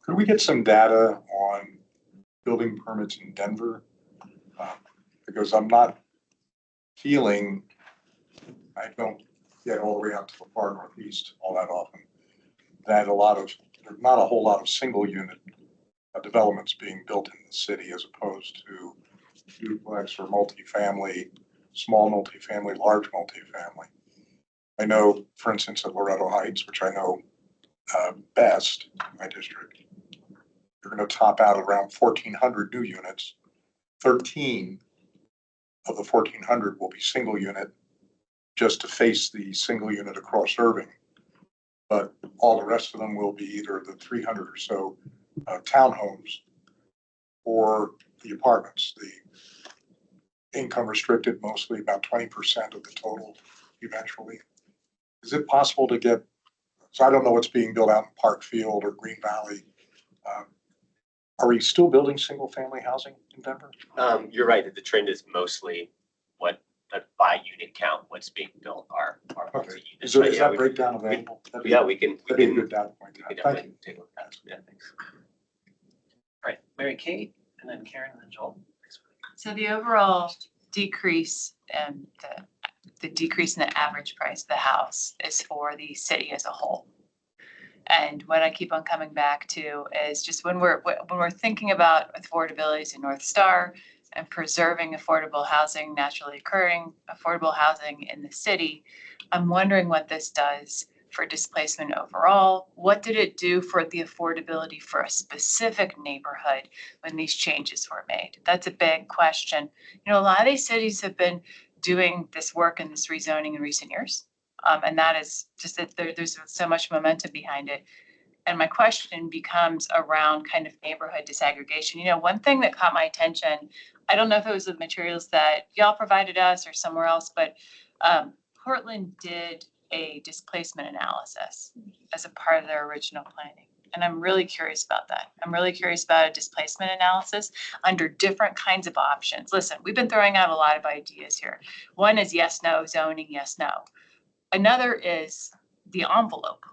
Could we get some data on building permits in Denver? Because I'm not feeling, I don't get all the way out to the far northeast all that often, that there's not a whole lot of single unit developments being built in the city as opposed to duplex or multifamily, small multifamily, large multifamily. I know, for instance, at Loretto Heights, which I know best in my district, you're going to top out at around 1,400 new units. 13 of the 1,400 will be single unit, just to face the single unit across Irving. But all the rest of them will be either the 300 or so townhomes or the apartments. The income restricted, mostly about 20% of the total eventually. Is it possible to get, so I don't know what's being built out in Parkfield or Green Valley. Are we still building single family housing in Denver? You're right that the trend is mostly what by unit count, what's being built are multi-unit. Is there, But is yeah, that breakdown available? Yeah, we can. That'd be a good data point. We can Thank definitely you. take a look at it. Yeah, thanks. All right, Mary Kate, and then Karen, and then Joel. So the overall decrease and the decrease in the average price of the house is for the city as a whole. And what I keep on coming back to is just when we're thinking about affordability as a North Star and preserving affordable housing, naturally occurring affordable housing in the city, I'm wondering what this does for displacement overall. What did it do for the affordability for a specific neighborhood when these changes were made? That's a big question. You know, a lot of these cities have been doing this work and this rezoning in recent years. And that is just that there's so much momentum behind it. And my question becomes around kind of neighborhood disaggregation. You know, one thing that caught my attention, I don't know if it was the materials that y'all provided us or somewhere else, but Portland did a displacement analysis as a part of their original planning. And I'm really curious about that. I'm really curious about a displacement analysis under different kinds of options. Listen, we've been throwing out a lot of ideas here. One is yes, no, zoning, yes, no. Another is the envelope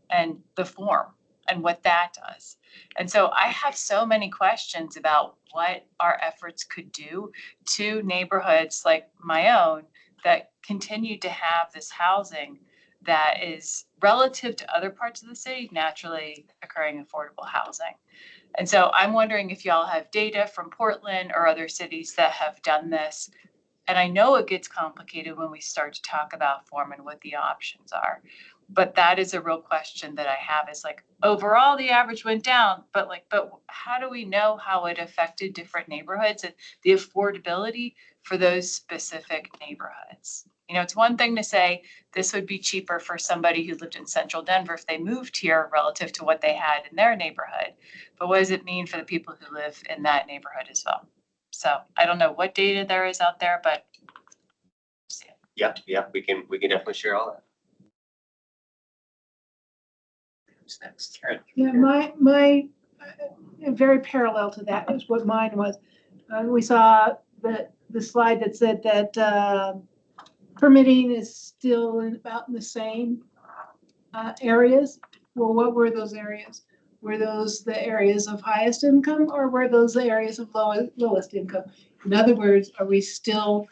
and the form and what that does. And so I have so many questions about what our efforts could do to neighborhoods like my own that continue to have this housing that is relative to other parts of the city, naturally occurring affordable housing. And so I'm wondering if y'all have data from Portland or other cities that have done this. And I know it gets complicated when we start to talk about form and what the options are. But that is a real question that I have is like, overall, the average went down, but how do we know how it affected different neighborhoods and the affordability for those specific neighborhoods? You know, it's one thing to say this would be cheaper for somebody who lived in central Denver if they moved here relative to what they had in their neighborhood. But what does it mean for the people who live in that neighborhood as well? So I don't know what data there is out there, but. Yeah, we can definitely share all that. Who's next? Karen. Yeah, my very parallel to that is what mine was. We saw the slide that said that permitting is still about in the same areas. Well, what were those areas? Were those the areas of highest income or were those the areas of lowest income? In other words, are we still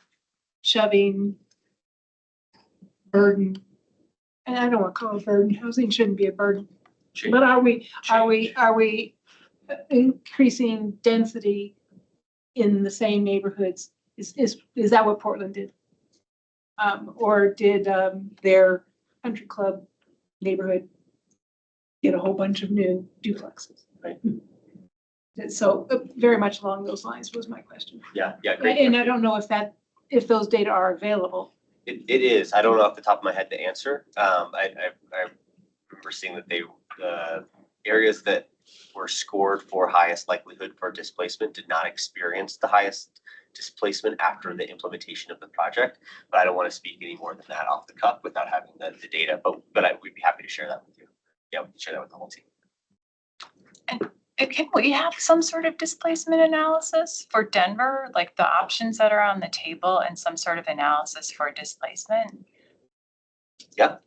shoving burden? And I don't want to call it burden. Housing shouldn't be a burden. But are we increasing density in the same neighborhoods? Is that what Portland did? Or did their country club neighborhood get a whole bunch of new duplexes? Right. So very much along those lines was my question. Yeah, great. And I don't know if those data are available. It is. I don't know off the top of my head the answer. I remember seeing that the areas that were scored for highest likelihood for displacement did not experience the highest displacement after the implementation of the project. But I don't want to speak any more than that off the cuff without having the data, but we'd be happy to share that with you. Yeah, we can share that with the whole team. And can we have some sort of displacement analysis for Denver, like the options that are on the table and some sort of analysis for displacement? Yeah,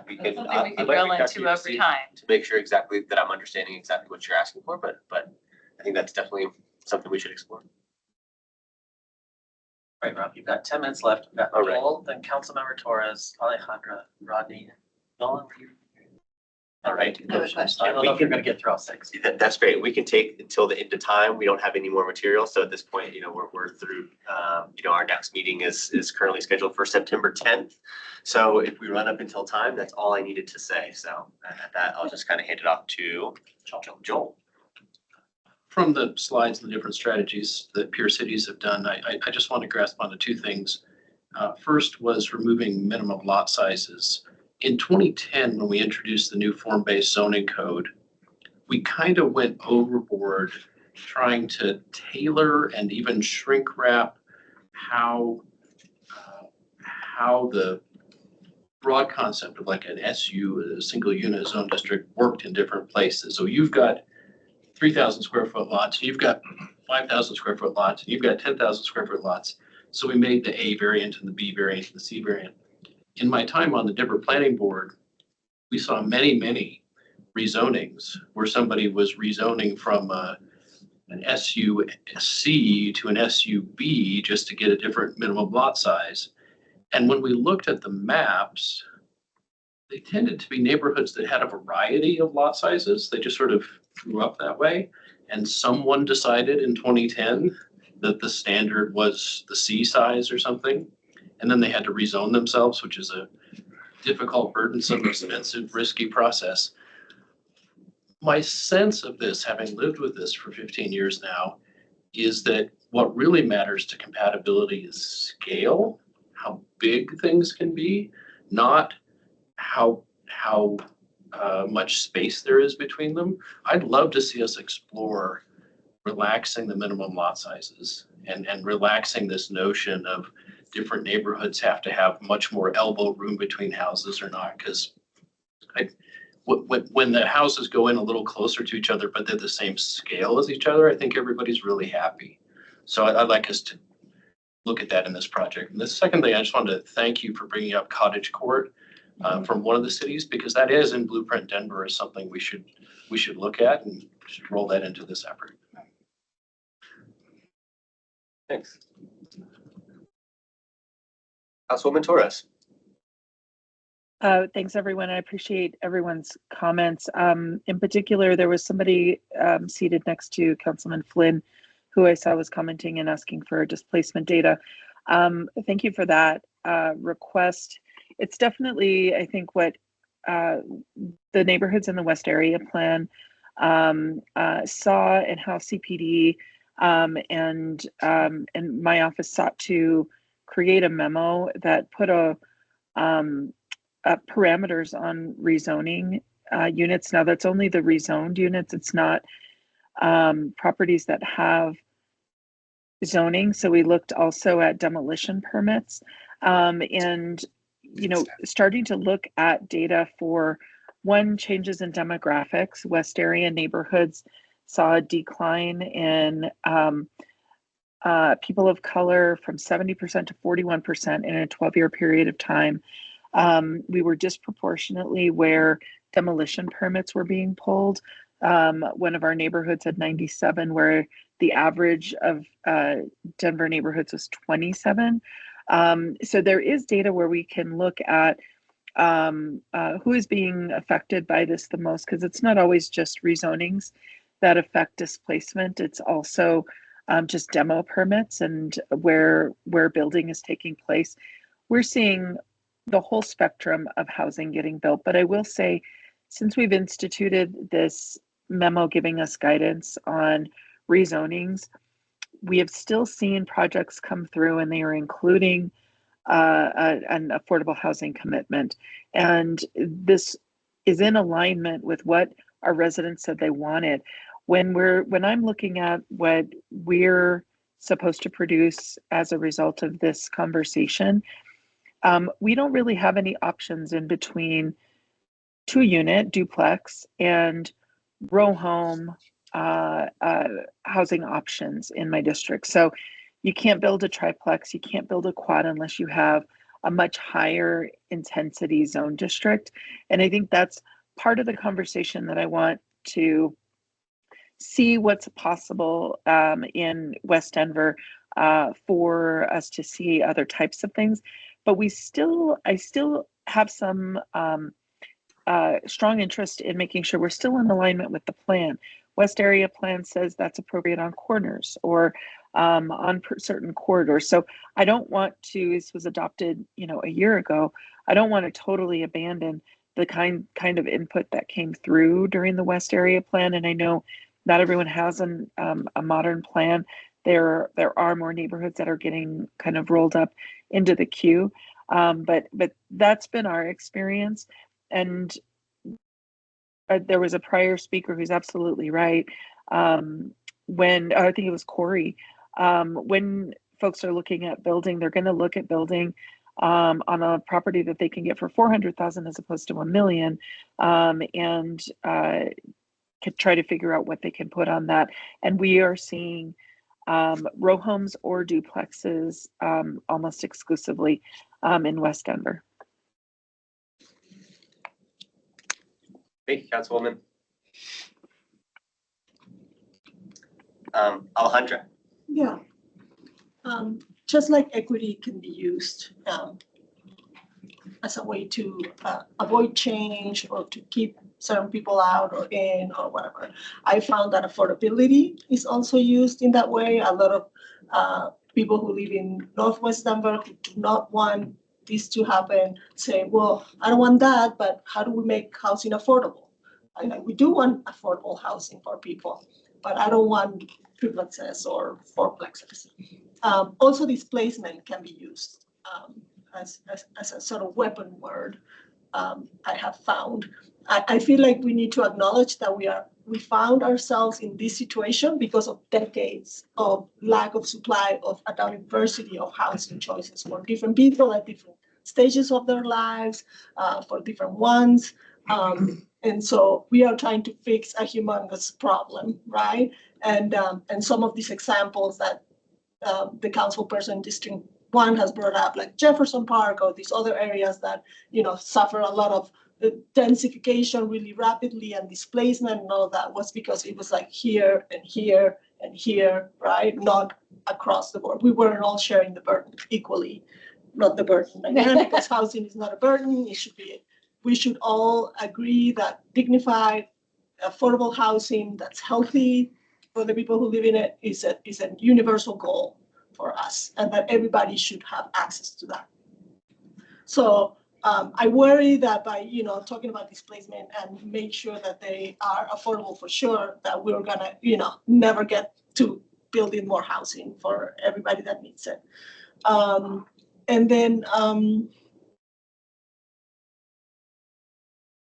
we can. Something we I'd could like to drill reach out to into you to over see- time. To make sure exactly that I'm understanding exactly what you're asking for, but I think that's definitely something we should explore. Right, Rob, you've got 10 minutes left. We've got All right. Joel, then Councilmember Torres, Alejandra, Rodney, Nolan. All right. I have a question. I don't know if you're gonna get through all 6. That's great. We can take until the end of time. We don't have any more material. So at this point, we're through, our next meeting is currently scheduled for September 10th. So if we run up until time, that's all I needed to say. So at that, I'll just kind of hand it off to Joel. From the slides and the different strategies that peer cities have done, I just want to grasp onto 2 things. First was removing minimum lot sizes. In 2010, when we introduced the new form-based zoning code, we kind of went overboard trying to tailor and even shrink wrap how the broad concept of like an SU, a single unit zone district, worked in different places. So you've got 3,000 square foot lots, you've got 5,000 square foot lots, you've got 10,000 square foot lots. So we made the A variant and the B variant and the C variant. In my time on the Denver Planning Board, we saw many rezonings where somebody was rezoning from an SUC to an SUB just to get a different minimum lot size. And when we looked at the maps, they tended to be neighborhoods that had a variety of lot sizes. They just sort of grew up that way. And someone decided in 2010 that the standard was the C size or something. And then they had to rezone themselves, which is a difficult, burdensome, expensive, risky process. My sense of this, having lived with this for 15 years now, is that what really matters to compatibility is scale, how big things can be, not how much space there is between them. I'd love to see us explore relaxing the minimum lot sizes and relaxing this notion of different neighborhoods have to have much more elbow room between houses or not, because when the houses go in a little closer to each other, but they're the same scale as each other, I think everybody's really happy. So I'd like us to look at that in this project. And the second thing, I just wanted to thank you for bringing up Cottage Court from one of the cities, because that is in Blueprint Denver as something we should look at and should roll that into this effort. Thanks. Councilwoman Torres. Thanks, everyone. I appreciate everyone's comments. In particular, there was somebody seated next to Councilman Flynn who I saw was commenting and asking for displacement data. Thank you for that request. It's definitely, I think, what the neighborhoods in the West Area Plan saw, and how CPD and my office sought to create a memo that put parameters on rezoning units. Now that's only the rezoned units. It's not properties that have zoning. So we looked also at demolition permits and, starting to look at data for changes in demographics. West Area neighborhoods saw a decline in people of color from 70% to 41% in a 12-year period of time. We were disproportionately where demolition permits were being pulled. One of our neighborhoods had 97, where the average of Denver neighborhoods was 27. So there is data where we can look at who is being affected by this the most, because it's not always just rezonings that affect displacement. It's also just demo permits and where building is taking place. We're seeing the whole spectrum of housing getting built. But I will say, since we've instituted this memo giving us guidance on rezonings, we have still seen projects come through and they are including an affordable housing commitment. And this is in alignment with what our residents said they wanted. When I'm looking at what we're supposed to produce as a result of this conversation, we don't really have any options in between 2-unit duplex and row home housing options in my district. So you can't build a triplex, you can't build a quad unless you have a much higher intensity zone district. And I think that's part of the conversation that I want to see what's possible in West Denver for us to see other types of things. But I still have some strong interest in making sure we're still in alignment with the plan. West Area Plan says that's appropriate on corners or on certain corridors. So I don't want to, this was adopted, a year ago. I don't want to totally abandon the kind of input that came through during the West Area Plan. And I know not everyone has a modern plan. There are more neighborhoods that are getting kind of rolled up into the queue. But that's been our experience. And there was a prior speaker who's absolutely right. When I think it was Corey, when folks are looking at building, they're going to look at building on a property that they can get for $400,000 as opposed to $1 million, and could try to figure out what they can put on that. And we are seeing row homes or duplexes almost exclusively in West Denver. Thank you, Councilwoman. Alejandra. Yeah. Just like equity can be used as a way to avoid change or to keep certain people out or in or whatever, I found that affordability is also used in that way. A lot of people who live in Northwest Denver who do not want this to happen say, well, I don't want that, but how do we make housing affordable? We do want affordable housing for people, but I don't want triplexes or fourplexes. Also, displacement can be used as a sort of weapon word. I have found. I feel like we need to acknowledge that we found ourselves in this situation because of decades of lack of supply of a diversity of housing choices for different people at different stages of their lives, for different ones. And so we are trying to fix a humongous problem, right? And some of these examples that the council person in District 1 has brought up, like Jefferson Park or these other areas that, suffer a lot of densification really rapidly and displacement and all of that, was because it was like here and here and here, right? Not across the board. We weren't all sharing the burden equally, not the burden again, because housing is not a burden. We should all agree that dignified, affordable housing that's healthy for the people who live in it is a universal goal for us, and that everybody should have access to that. So I worry that by talking about displacement and make sure that they are affordable for sure, that we're gonna never get to building more housing for everybody that needs it. And then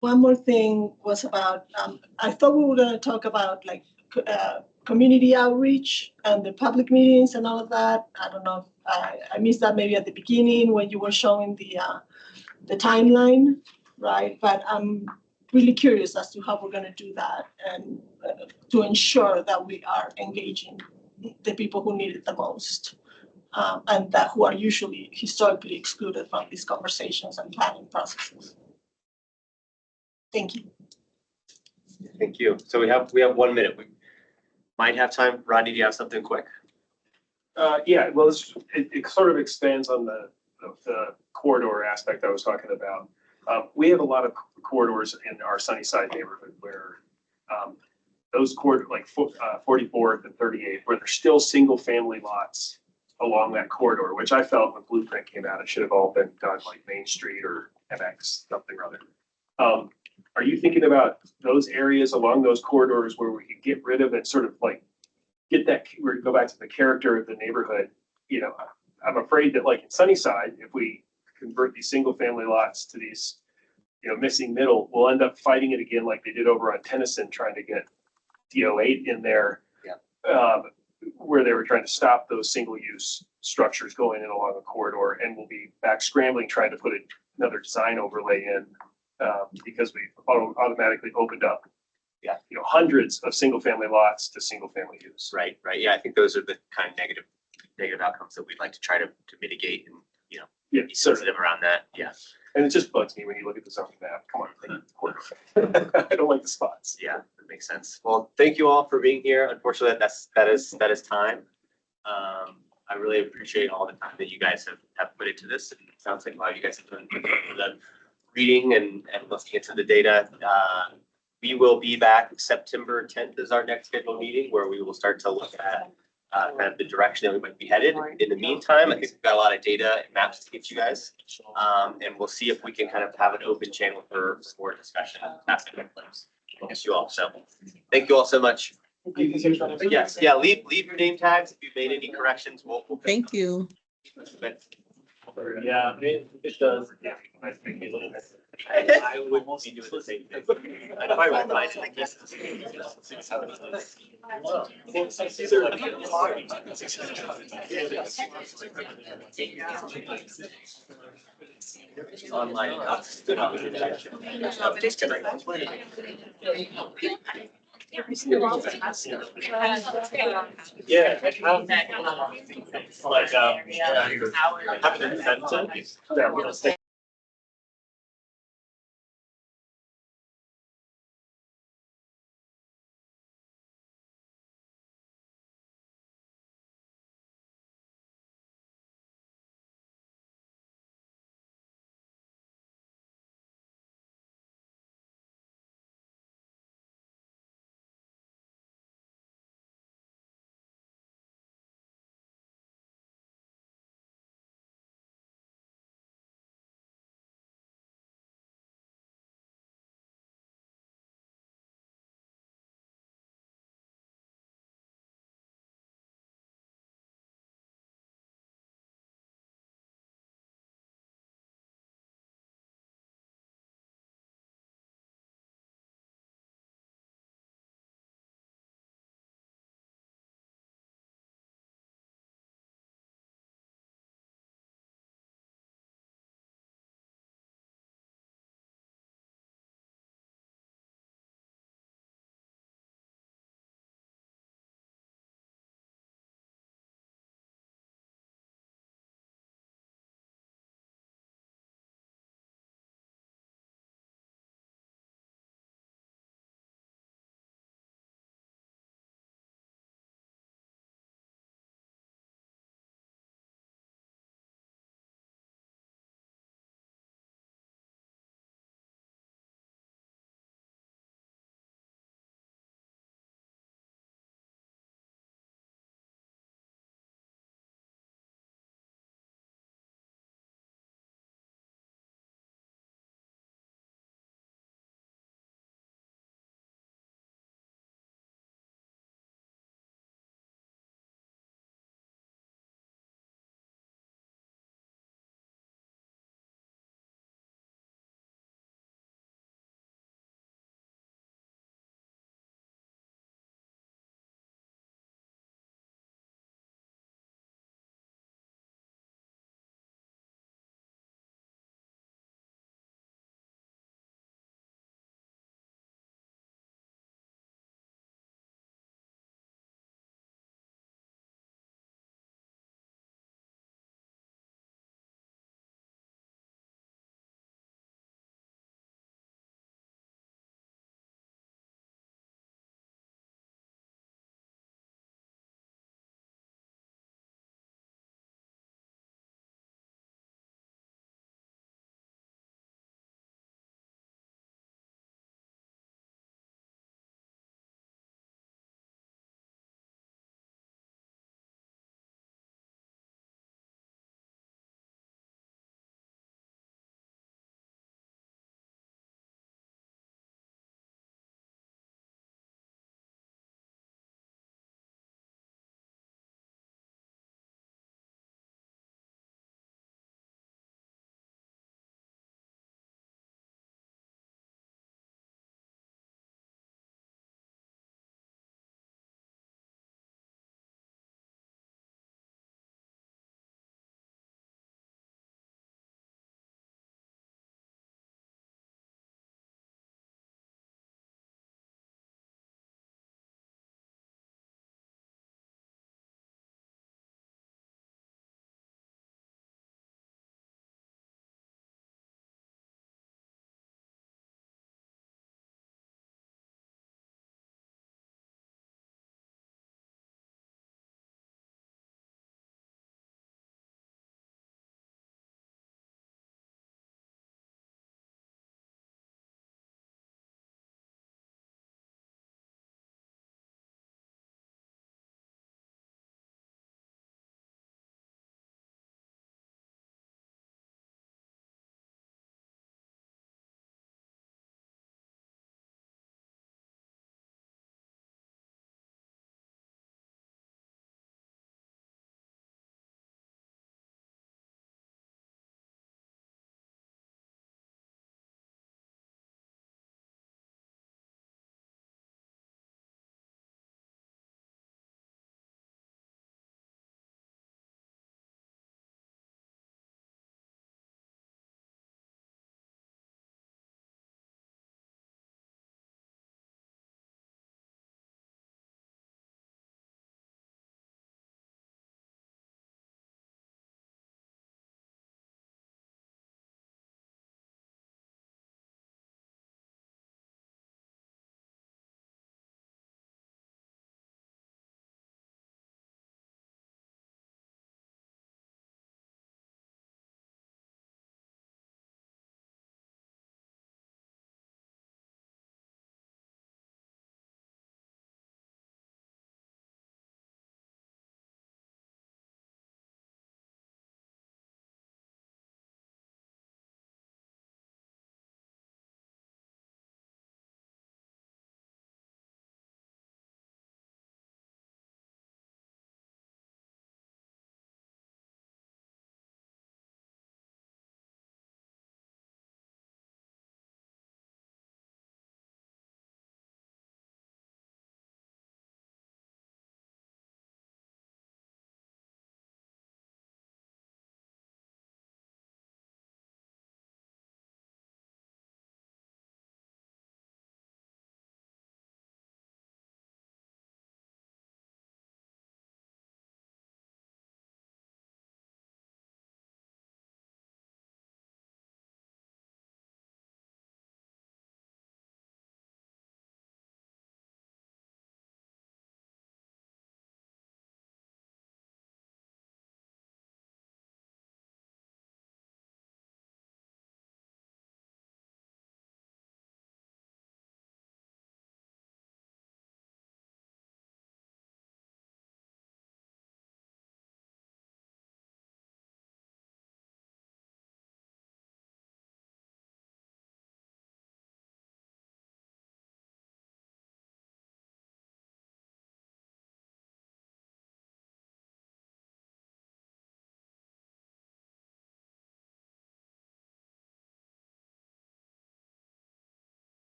one more thing was about, I thought we were going to talk about like community outreach and the public meetings and all of that. I don't know if I missed that maybe at the beginning when you were showing the timeline, right? But I'm really curious as to how we're going to do that and to ensure that we are engaging the people who need it the most. And that who are usually historically excluded from these conversations and planning processes. Thank you. Thank you. So we have 1 minute. We might have time. Rodney, do you have something quick? Yeah, well, it sort of expands on the corridor aspect I was talking about. We have a lot of corridors in our Sunnyside neighborhood where those corridors, like 44th and 38th, where there's still single family lots along that corridor, which I felt when Blueprint came out, it should have all been done like Main Street or MX, something or other. are you thinking about those areas along those corridors where we could get rid of it, sort of like get that, go back to the character of the neighborhood? You know, I'm afraid that like in Sunnyside, if we convert these single family lots to these, you know, missing middle, we'll end up fighting it again like they did over on Tennyson, trying to get DO8 in there. Where they were trying to stop those single use structures going in along the corridor, and we'll be back scrambling, trying to put another design overlay in, because we automatically opened up, you know, hundreds of single family lots to single family use. Right, right. Yeah, I think those are the kind of negative outcomes that we'd like to try to mitigate and, you know, be sensitive around that. Yeah. And it just bugs me when you look at the zoning map. Come on, take the corridor. I don't like the spots. Yeah, that makes sense. Well, thank you all for being here. Unfortunately, that is time. I really appreciate all the time that you guys have put into this. It sounds like a lot of you guys have done the reading and looking into the data. We will be back September 10th is our next scheduled meeting, where we will start to look at kind of the direction that we might be headed. In the meantime, I think we've got a lot of data and maps to get you guys. And we'll see if we can kind of have an open channel for more discussion and asking questions. Thank you all. So thank you all so much. Yes, yeah, leave your name tags. If you've made any corrections, we'll Thank you. Yeah, it does. Yeah. I would be doing the same thing. I know I won't find it like this. Online. Yeah. Like, having an incentive that real estate